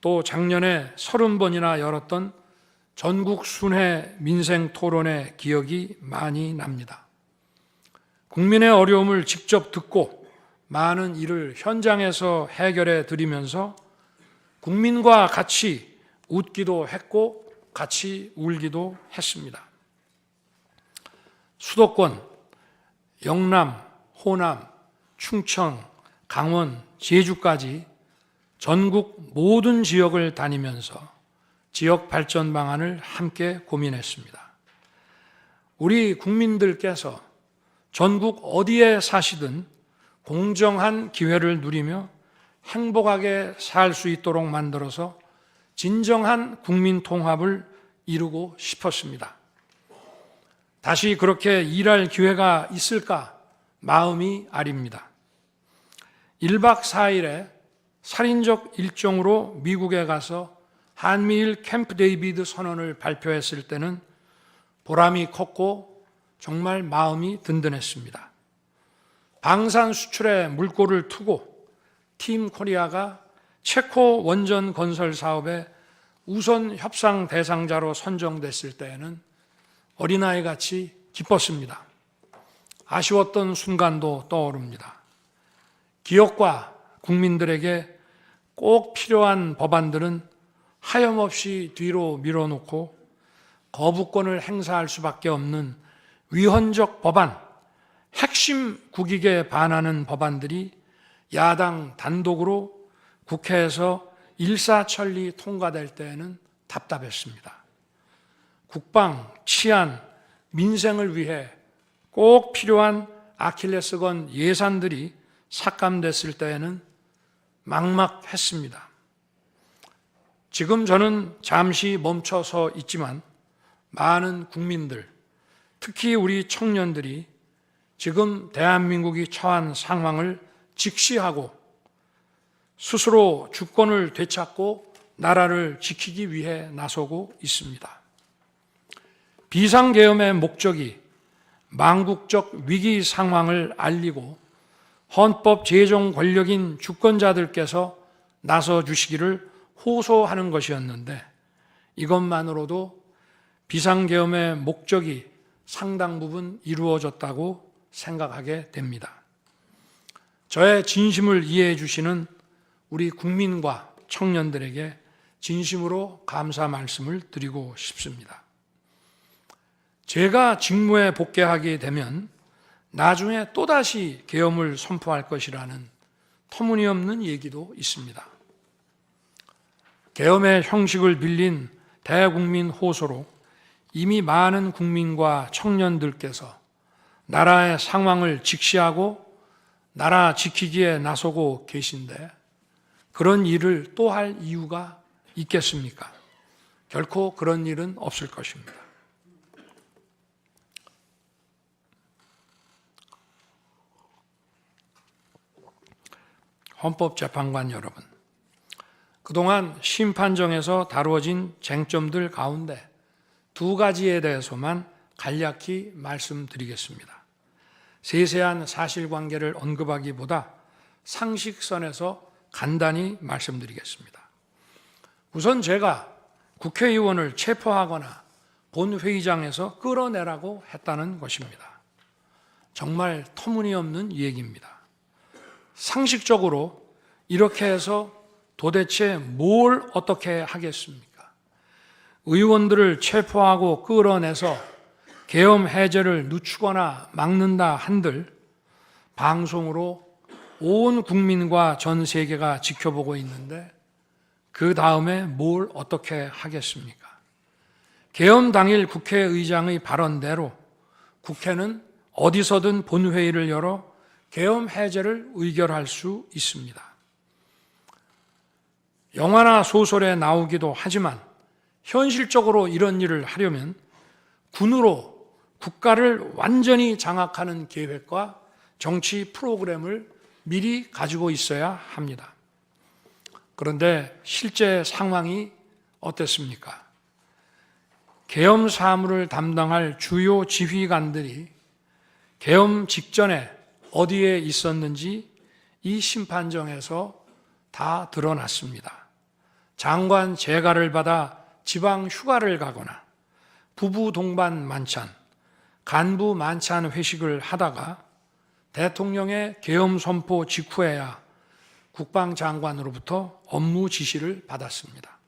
또 작년에 30번이나 열었던 전국 순회 민생 토론의 기억이 많이 납니다. 국민의 어려움을 직접 듣고 많은 일을 현장에서 해결해 드리면서 국민과 같이 웃기도 했고 같이 울기도 했습니다. 수도권, 영남, 호남, 충청, 강원, 제주까지 전국 모든 지역을 다니면서 지역 발전 방안을 함께 고민했습니다. 우리 국민들께서 전국 어디에 사시든 공정한 기회를 누리며 행복하게 살 수 있도록 만들어서 진정한 국민 통합을 이루고 싶었습니다. 다시 그렇게 일할 기회가 있을까 마음이 아립니다. 1박 4일의 살인적 일정으로 미국에 가서 한미일 캠프 데이비드 선언을 발표했을 때는 보람이 컸고 정말 마음이 든든했습니다. 방산 수출에 물꼬를 트고 팀 코리아가 체코 원전 건설 사업의 우선 협상 대상자로 선정됐을 때에는 어린아이같이 기뻤습니다. 아쉬웠던 순간도 떠오릅니다. 기업과 국민들에게 꼭 필요한 법안들은 하염없이 뒤로 밀어놓고 거부권을 행사할 수밖에 없는 위헌적 법안, 핵심 국익에 반하는 법안들이 야당 단독으로 국회에서 일사천리 통과될 때에는 답답했습니다. 국방, 치안, 민생을 위해 꼭 필요한 아킬레스건 예산들이 삭감됐을 때에는 막막했습니다. 지금 저는 잠시 멈춰서 있지만 많은 국민들, 특히 우리 청년들이 지금 대한민국이 처한 상황을 직시하고 스스로 주권을 되찾고 나라를 지키기 위해 나서고 있습니다. 비상계엄의 목적이 망국적 위기 상황을 알리고 헌법 제정 권력인 주권자들께서 나서 주시기를 호소하는 것이었는데 이것만으로도 비상계엄의 목적이 상당 부분 이루어졌다고 생각하게 됩니다. 저의 진심을 이해해 주시는 우리 국민과 청년들에게 진심으로 감사 말씀을 드리고 싶습니다. 제가 직무에 복귀하게 되면 나중에 또다시 계엄을 선포할 것이라는 터무니없는 얘기도 있습니다. 계엄의 형식을 빌린 대국민 호소로 이미 많은 국민과 청년들께서 나라의 상황을 직시하고 나라 지키기에 나서고 계신데 그런 일을 또 할 이유가 있겠습니까? 결코 그런 일은 없을 것입니다. 헌법재판관 여러분, 그동안 심판정에서 다루어진 쟁점들 가운데 두 가지에 대해서만 간략히 말씀드리겠습니다. 세세한 사실관계를 언급하기보다 상식선에서 간단히 말씀드리겠습니다. 우선 제가 국회의원을 체포하거나 본회의장에서 끌어내라고 했다는 것입니다. 정말 터무니없는 얘기입니다. 상식적으로 이렇게 해서 도대체 뭘 어떻게 하겠습니까? 의원들을 체포하고 끌어내서 계엄 해제를 늦추거나 막는다 한들 방송으로 온 국민과 전 세계가 지켜보고 있는데 그 다음에 뭘 어떻게 하겠습니까? 계엄 당일 국회의장의 발언대로 국회는 어디서든 본회의를 열어 계엄 해제를 의결할 수 있습니다. 영화나 소설에 나오기도 하지만 현실적으로 이런 일을 하려면 군으로 국가를 완전히 장악하는 계획과 정치 프로그램을 미리 가지고 있어야 합니다. 그런데 실제 상황이 어땠습니까? 계엄 사무를 담당할 주요 지휘관들이 계엄 직전에 어디에 있었는지 이 심판정에서 다 드러났습니다. 장관 재가를 받아 지방 휴가를 가거나 부부 동반 만찬, 간부 만찬 회식을 하다가 대통령의 계엄 선포 직후에야 국방장관으로부터 업무 지시를 받았습니다.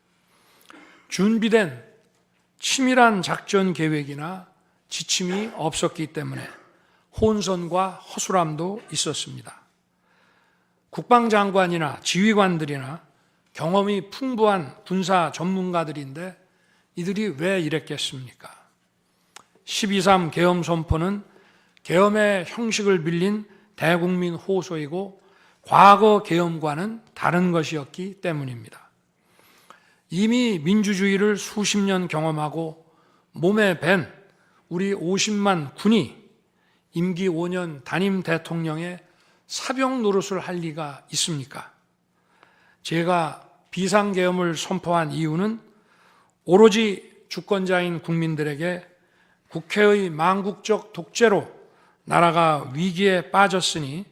준비된 치밀한 작전 계획이나 지침이 없었기 때문에 혼선과 허술함도 있었습니다. 국방장관이나 지휘관들이나 경험이 풍부한 군사 전문가들인데 이들이 왜 이랬겠습니까? 12.3 계엄 선포는 계엄의 형식을 빌린 대국민 호소이고 과거 계엄과는 다른 것이었기 때문입니다. 이미 민주주의를 수십 년 경험하고 몸에 밴 우리 50만 군이 임기 5년 단임 대통령의 사병 노릇을 할 리가 있습니까? 제가 비상계엄을 선포한 이유는 오로지 주권자인 국민들에게 국회의 망국적 독재로 나라가 위기에 빠졌으니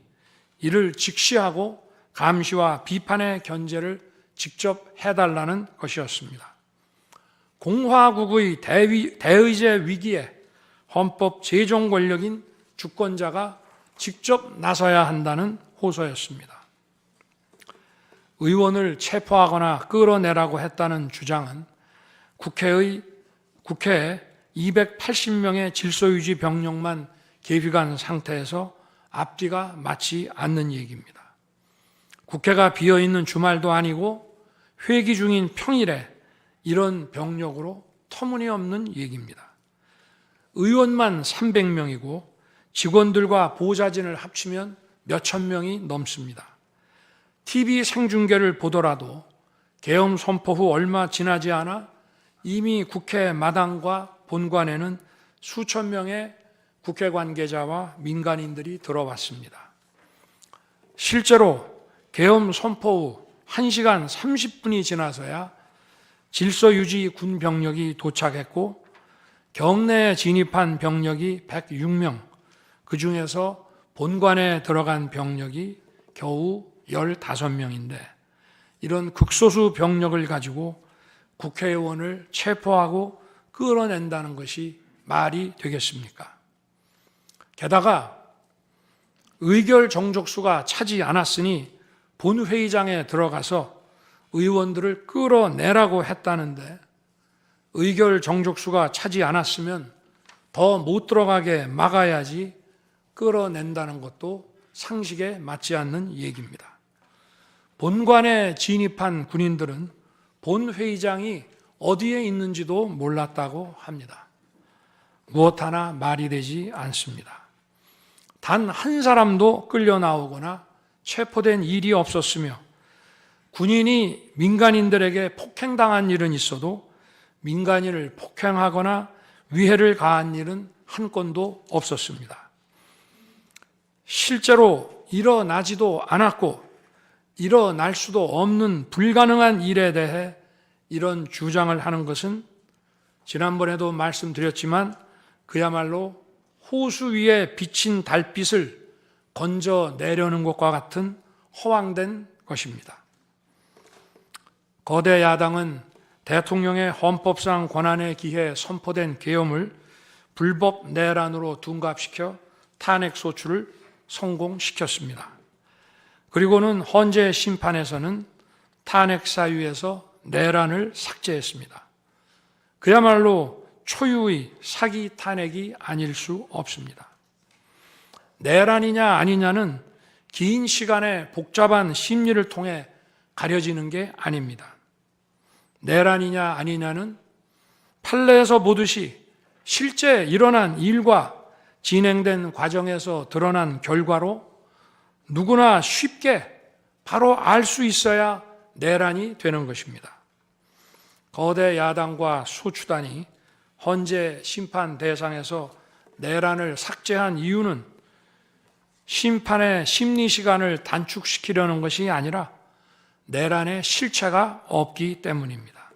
이를 직시하고 감시와 비판의 견제를 직접 해달라는 것이었습니다. 공화국의 대의제 위기에 헌법 제정 권력인 주권자가 직접 나서야 한다는 호소였습니다. 의원을 체포하거나 끌어내라고 했다는 주장은 국회에 280명의 질서유지 병력만 계비간 상태에서 앞뒤가 맞지 않는 얘기입니다. 국회가 비어있는 주말도 아니고 회기 중인 평일에 이런 병력으로 터무니없는 얘기입니다. 의원만 300명이고 직원들과 보좌진을 합치면 몇천 명이 넘습니다. TV 생중계를 보더라도 계엄 선포 후 얼마 지나지 않아 이미 국회 마당과 본관에는 수천 명의 국회 관계자와 민간인들이 들어왔습니다. 실제로 계엄 선포 후 1시간 30분이 지나서야 질서유지 군 병력이 도착했고 경내에 진입한 병력이 106명, 그 중에서 본관에 들어간 병력이 겨우 15명인데 이런 극소수 병력을 가지고 국회의원을 체포하고 끌어낸다는 것이 말이 되겠습니까? 게다가 의결 정족수가 차지 않았으니 본회의장에 들어가서 의원들을 끌어내라고 했다는데 의결 정족수가 차지 않았으면 더 못 들어가게 막아야지 끌어낸다는 것도 상식에 맞지 않는 얘기입니다. 본관에 진입한 군인들은 본회의장이 어디에 있는지도 몰랐다고 합니다. 무엇 하나 말이 되지 않습니다. 단 한 사람도 끌려 나오거나 체포된 일이 없었으며 군인이 민간인들에게 폭행당한 일은 있어도 민간인을 폭행하거나 위해를 가한 일은 한 건도 없었습니다. 실제로 일어나지도 않았고 일어날 수도 없는 불가능한 일에 대해 이런 주장을 하는 것은 지난번에도 말씀드렸지만 그야말로 호수 위에 비친 달빛을 건져내려는 것과 같은 허황된 것입니다. 거대 야당은 대통령의 헌법상 권한에 기해 선포된 계엄을 불법 내란으로 둔갑시켜 탄핵 소추를 성공시켰습니다. 그리고는 헌재 심판에서는 탄핵 사유에서 내란을 삭제했습니다. 그야말로 초유의 사기 탄핵이 아닐 수 없습니다. 내란이냐 아니냐는 긴 시간의 복잡한 심리를 통해 가려지는 게 아닙니다. 내란이냐 아니냐는 판례에서 보듯이 실제 일어난 일과 진행된 과정에서 드러난 결과로 누구나 쉽게 바로 알 수 있어야 내란이 되는 것입니다. 거대 야당과 소추단이 헌재 심판 대상에서 내란을 삭제한 이유는 심판의 심리 시간을 단축시키려는 것이 아니라 내란의 실체가 없기 때문입니다.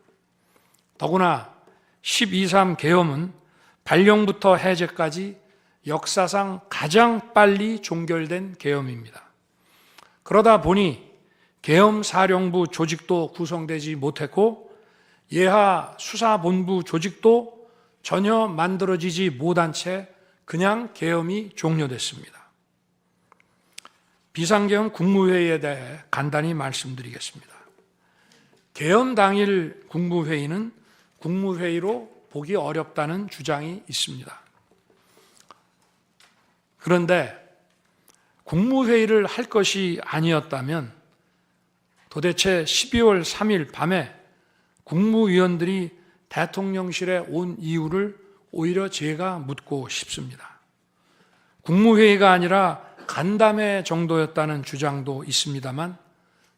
더구나 12.3 계엄은 발령부터 해제까지 역사상 가장 빨리 종결된 계엄입니다. 그러다 보니 계엄사령부 조직도 구성되지 못했고 예하 수사본부 조직도 전혀 만들어지지 못한 채 그냥 계엄이 종료됐습니다. 비상계엄 국무회의에 대해 간단히 말씀드리겠습니다. 계엄 당일 국무회의는 국무회의로 보기 어렵다는 주장이 있습니다. 그런데 국무회의를 할 것이 아니었다면 도대체 12월 3일 밤에 국무위원들이 대통령실에 온 이유를 오히려 제가 묻고 싶습니다. 국무회의가 아니라 간담회 정도였다는 주장도 있습니다만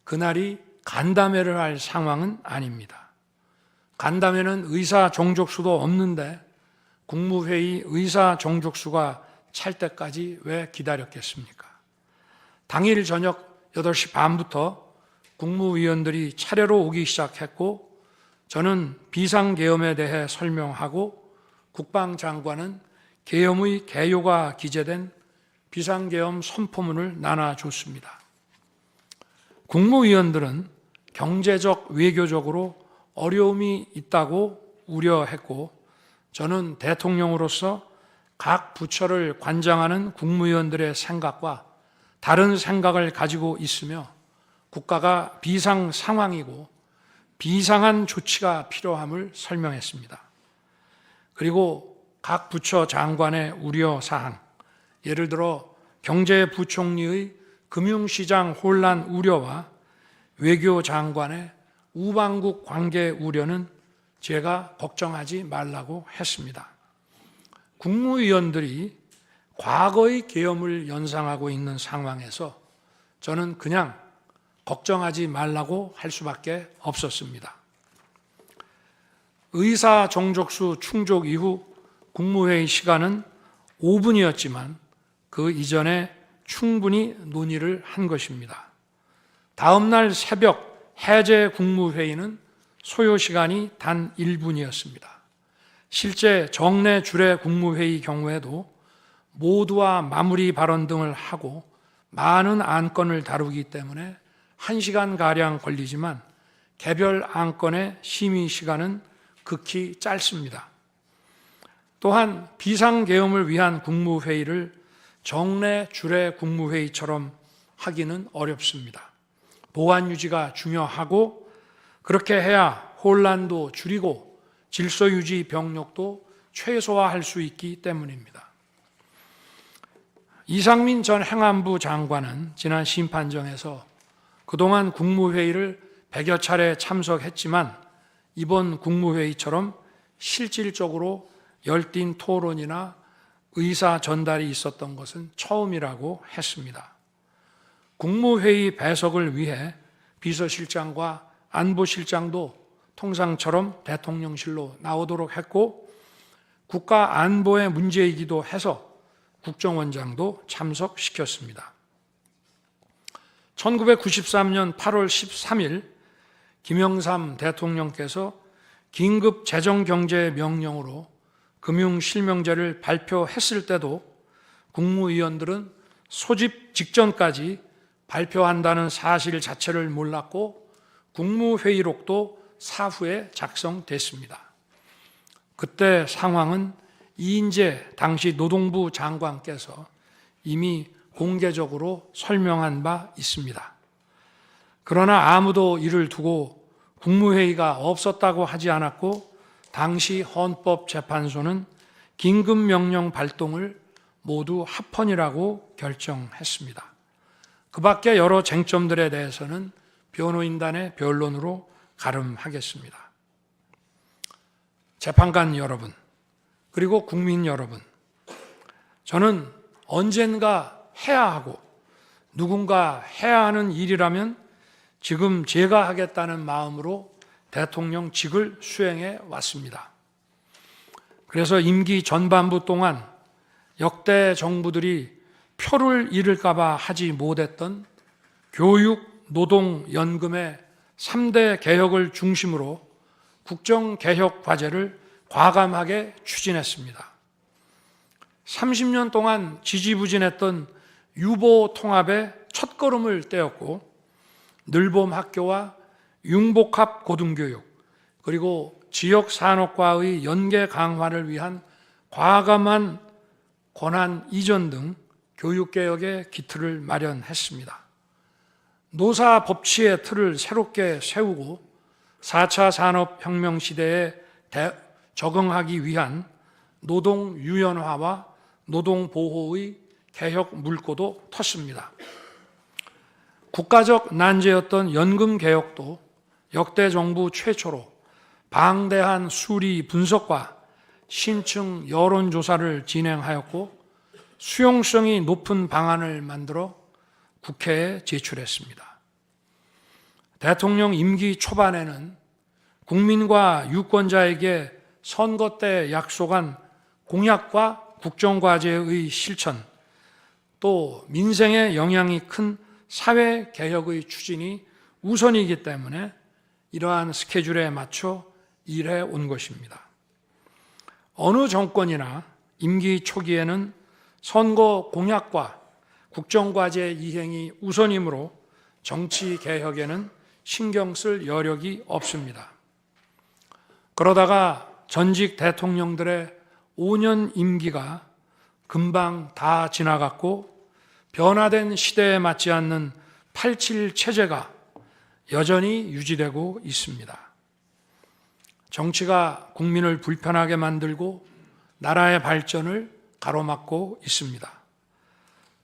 그날이 간담회를 할 상황은 아닙니다. 간담회는 의사 정족수도 없는데 국무회의 의사 정족수가 찰 때까지 왜 기다렸겠습니까? 당일 저녁 8시 반부터 국무위원들이 차례로 오기 시작했고 저는 비상계엄에 대해 설명하고 국방장관은 계엄의 개요가 기재된 비상계엄 선포문을 나눠줬습니다. 국무위원들은 경제적, 외교적으로 어려움이 있다고 우려했고 저는 대통령으로서 각 부처를 관장하는 국무위원들의 생각과 다른 생각을 가지고 있으며 국가가 비상 상황이고 비상한 조치가 필요함을 설명했습니다. 그리고 각 부처 장관의 우려사항, 예를 들어 경제부총리의 금융시장 혼란 우려와 외교장관의 우방국 관계 우려는 제가 걱정하지 말라고 했습니다. 국무위원들이 과거의 계엄을 연상하고 있는 상황에서 저는 그냥 걱정하지 말라고 할 수밖에 없었습니다. 의사 정족수 충족 이후 국무회의 시간은 5분이었지만 그 이전에 충분히 논의를 한 것입니다. 다음 날 새벽 해제 국무회의는 소요 시간이 단 1분이었습니다. 실제 정례 주례 국무회의 경우에도 모두와 마무리 발언 등을 하고 많은 안건을 다루기 때문에 1시간가량 걸리지만 개별 안건의 심의 시간은 극히 짧습니다. 또한 비상계엄을 위한 국무회의를 정례 주례 국무회의처럼 하기는 어렵습니다. 보안 유지가 중요하고 그렇게 해야 혼란도 줄이고 질서 유지 병력도 최소화할 수 있기 때문입니다. 이상민 전 행안부 장관은 지난 심판정에서 그동안 국무회의를 100여 차례 참석했지만 이번 국무회의처럼 실질적으로 열띤 토론이나 의사 전달이 있었던 것은 처음이라고 했습니다. 국무회의 배석을 위해 비서실장과 안보실장도 통상처럼 대통령실로 나오도록 했고 국가 안보의 문제이기도 해서 국정원장도 참석시켰습니다. 1993년 8월 13일 김영삼 대통령께서 긴급 재정경제명령으로 금융실명제를 발표했을 때도 국무위원들은 소집 직전까지 발표한다는 사실 자체를 몰랐고 국무회의록도 사후에 작성됐습니다. 그때 상황은 이인재 당시 노동부 장관께서 이미 공개적으로 설명한 바 있습니다. 그러나 아무도 이를 두고 국무회의가 없었다고 하지 않았고 당시 헌법재판소는 긴급명령 발동을 모두 합헌이라고 결정했습니다. 그 밖에 여러 쟁점들에 대해서는 변호인단의 변론으로 가름하겠습니다. 재판관 여러분, 그리고 국민 여러분, 저는 언젠가 해야 하고 누군가 해야 하는 일이라면 지금 제가 하겠다는 마음으로 대통령직을 수행해 왔습니다. 그래서 임기 전반부 동안 역대 정부들이 표를 잃을까 봐 하지 못했던 교육, 노동, 연금의 3대 개혁을 중심으로 국정개혁 과제를 과감하게 추진했습니다. 30년 동안 지지부진했던 유보 통합의 첫걸음을 떼었고 늘봄 학교와 융복합 고등교육 그리고 지역 산업과의 연계 강화를 위한 과감한 권한 이전 등 교육개혁의 기틀을 마련했습니다. 노사 법치의 틀을 새롭게 세우고 4차 산업혁명 시대에 적응하기 위한 노동 유연화와 노동 보호의 개혁 물꼬도 텄습니다. 국가적 난제였던 연금 개혁도 역대 정부 최초로 방대한 수리 분석과 신층 여론조사를 진행하였고 수용성이 높은 방안을 만들어 국회에 제출했습니다. 대통령 임기 초반에는 국민과 유권자에게 선거 때 약속한 공약과 국정과제의 실천, 또 민생에 영향이 큰 사회개혁의 추진이 우선이기 때문에 이러한 스케줄에 맞춰 일해 온 것입니다. 어느 정권이나 임기 초기에는 선거 공약과 국정과제 이행이 우선이므로 정치개혁에는 신경 쓸 여력이 없습니다. 그러다가 전직 대통령들의 5년 임기가 금방 다 지나갔고 변화된 시대에 맞지 않는 87 체제가 여전히 유지되고 있습니다. 정치가 국민을 불편하게 만들고 나라의 발전을 가로막고 있습니다.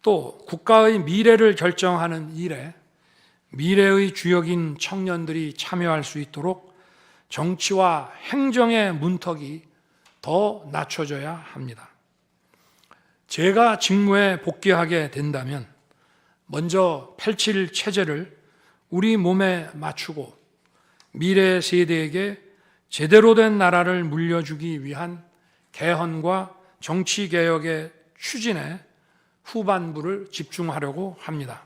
또 국가의 미래를 결정하는 일에 미래의 주역인 청년들이 참여할 수 있도록 정치와 행정의 문턱이 더 낮춰져야 합니다. 제가 직무에 복귀하게 된다면 먼저 87 체제를 우리 몸에 맞추고 미래 세대에게 제대로 된 나라를 물려주기 위한 개헌과 정치개혁의 추진에 후반부를 집중하려고 합니다.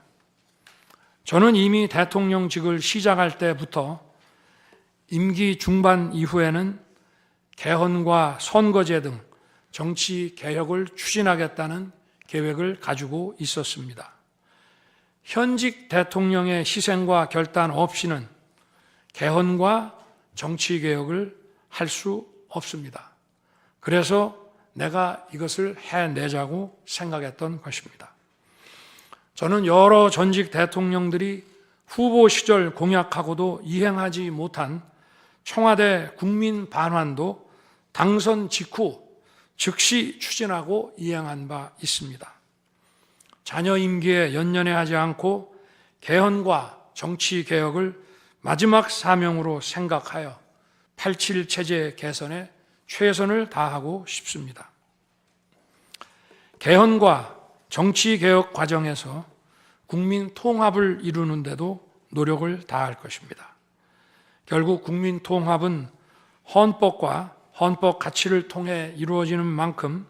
저는 이미 대통령직을 시작할 때부터 임기 중반 이후에는 개헌과 선거제 등 정치개혁을 추진하겠다는 계획을 가지고 있었습니다. 현직 대통령의 희생과 결단 없이는 개헌과 정치개혁을 할 수 없습니다. 그래서 내가 이것을 해내자고 생각했던 것입니다. 저는 여러 전직 대통령들이 후보 시절 공약하고도 이행하지 못한 청와대 국민 반환도 당선 직후 즉시 추진하고 이행한 바 있습니다. 자녀 임기에 연연해하지 않고 개헌과 정치개혁을 마지막 사명으로 생각하여 87 체제 개선에 최선을 다하고 싶습니다. 개헌과 정치개혁 과정에서 국민 통합을 이루는 데도 노력을 다할 것입니다. 결국 국민 통합은 헌법과 헌법 가치를 통해 이루어지는 만큼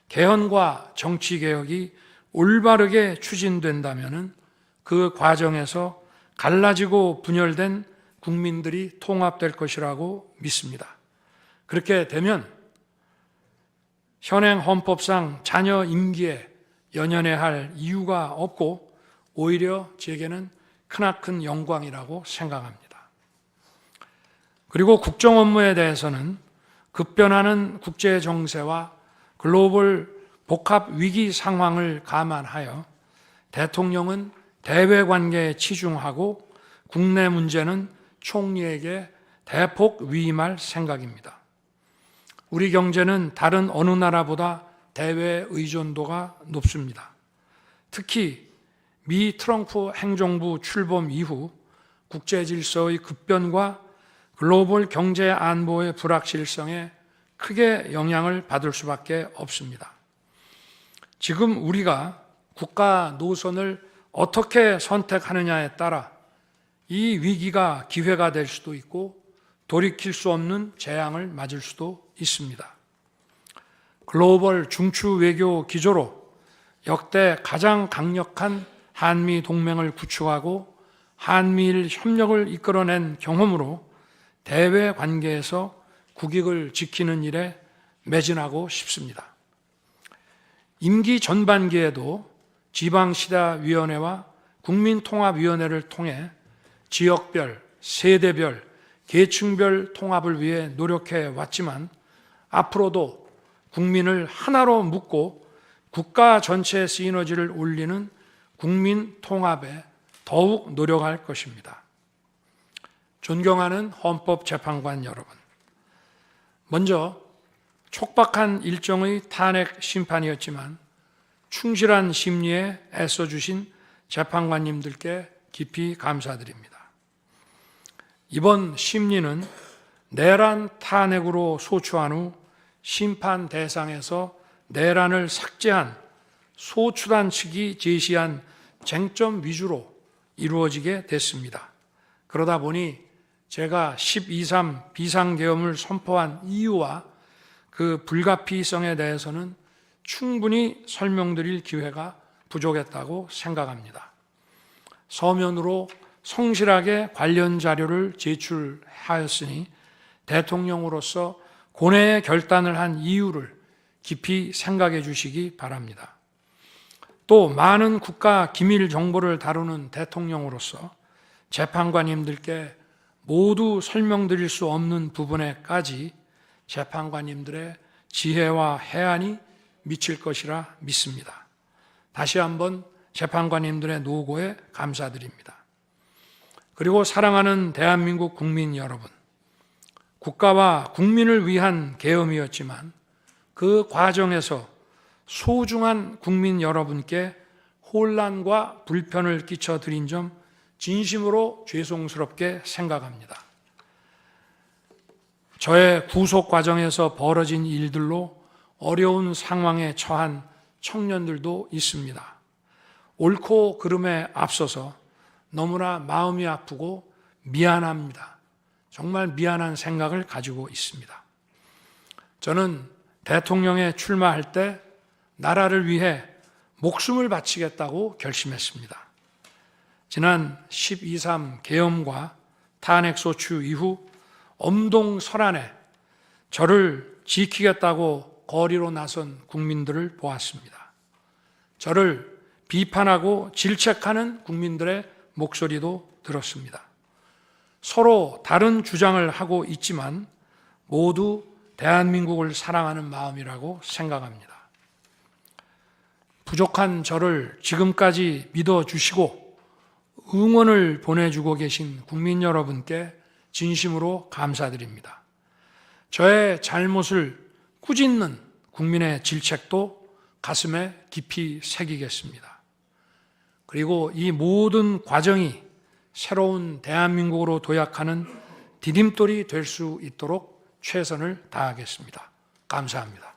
개헌과 정치개혁이 올바르게 추진된다면 그 과정에서 갈라지고 분열된 국민들이 통합될 것이라고 믿습니다. 그렇게 되면 현행 헌법상 자녀 임기에 연연해야 할 이유가 없고 오히려 제게는 크나큰 영광이라고 생각합니다. 그리고 국정 업무에 대해서는 급변하는 국제 정세와 글로벌 복합 위기 상황을 감안하여 대통령은 대외 관계에 치중하고 국내 문제는 총리에게 대폭 위임할 생각입니다. 우리 경제는 다른 어느 나라보다 대외 의존도가 높습니다. 특히 미 트럼프 행정부 출범 이후 국제 질서의 급변과 글로벌 경제 안보의 불확실성에 크게 영향을 받을 수밖에 없습니다. 지금 우리가 국가 노선을 어떻게 선택하느냐에 따라 이 위기가 기회가 될 수도 있고 돌이킬 수 없는 재앙을 맞을 수도 있습니다. 글로벌 중추 외교 기조로 역대 가장 강력한 한미 동맹을 구축하고 한미일 협력을 이끌어낸 경험으로 대외 관계에서 국익을 지키는 일에 매진하고 싶습니다. 임기 전반기에도 지방시다위원회와 국민통합위원회를 통해 지역별, 세대별, 계층별 통합을 위해 노력해 왔지만 앞으로도 국민을 하나로 묶고 국가 전체의 시너지를 올리는 국민 통합에 더욱 노력할 것입니다. 존경하는 헌법재판관 여러분, 먼저 촉박한 일정의 탄핵 심판이었지만 충실한 심리에 애써주신 재판관님들께 깊이 감사드립니다. 이번 심리는 내란 탄핵으로 소추한 후 심판 대상에서 내란을 삭제한 소추단 측이 제시한 쟁점 위주로 이루어지게 됐습니다. 그러다 보니 제가 12.3 비상계엄을 선포한 이유와 그 불가피성에 대해서는 충분히 설명드릴 기회가 부족했다고 생각합니다. 서면으로 성실하게 관련 자료를 제출하였으니 대통령으로서 고뇌의 결단을 한 이유를 깊이 생각해 주시기 바랍니다. 또 많은 국가 기밀 정보를 다루는 대통령으로서 재판관님들께 모두 설명드릴 수 없는 부분에까지 재판관님들의 지혜와 해안이 미칠 것이라 믿습니다. 다시 한번 재판관님들의 노고에 감사드립니다. 그리고 사랑하는 대한민국 국민 여러분, 국가와 국민을 위한 계엄이었지만 그 과정에서 소중한 국민 여러분께 혼란과 불편을 끼쳐드린 점 진심으로 죄송스럽게 생각합니다. 저의 구속 과정에서 벌어진 일들로 어려운 상황에 처한 청년들도 있습니다. 옳고 그름에 앞서서 너무나 마음이 아프고 미안합니다. 정말 미안한 생각을 가지고 있습니다. 저는 대통령에 출마할 때 나라를 위해 목숨을 바치겠다고 결심했습니다. 지난 12.3 계엄과 탄핵소추 이후 엄동설안에 저를 지키겠다고 거리로 나선 국민들을 보았습니다. 저를 비판하고 질책하는 국민들의 목소리도 들었습니다. 서로 다른 주장을 하고 있지만 모두 대한민국을 사랑하는 마음이라고 생각합니다. 부족한 저를 지금까지 믿어주시고 응원을 보내주고 계신 국민 여러분께 진심으로 감사드립니다. 저의 잘못을 꾸짖는 국민의 질책도 가슴에 깊이 새기겠습니다. 그리고 이 모든 과정이 새로운 대한민국으로 도약하는 디딤돌이 될 수 있도록 최선을 다하겠습니다. 감사합니다.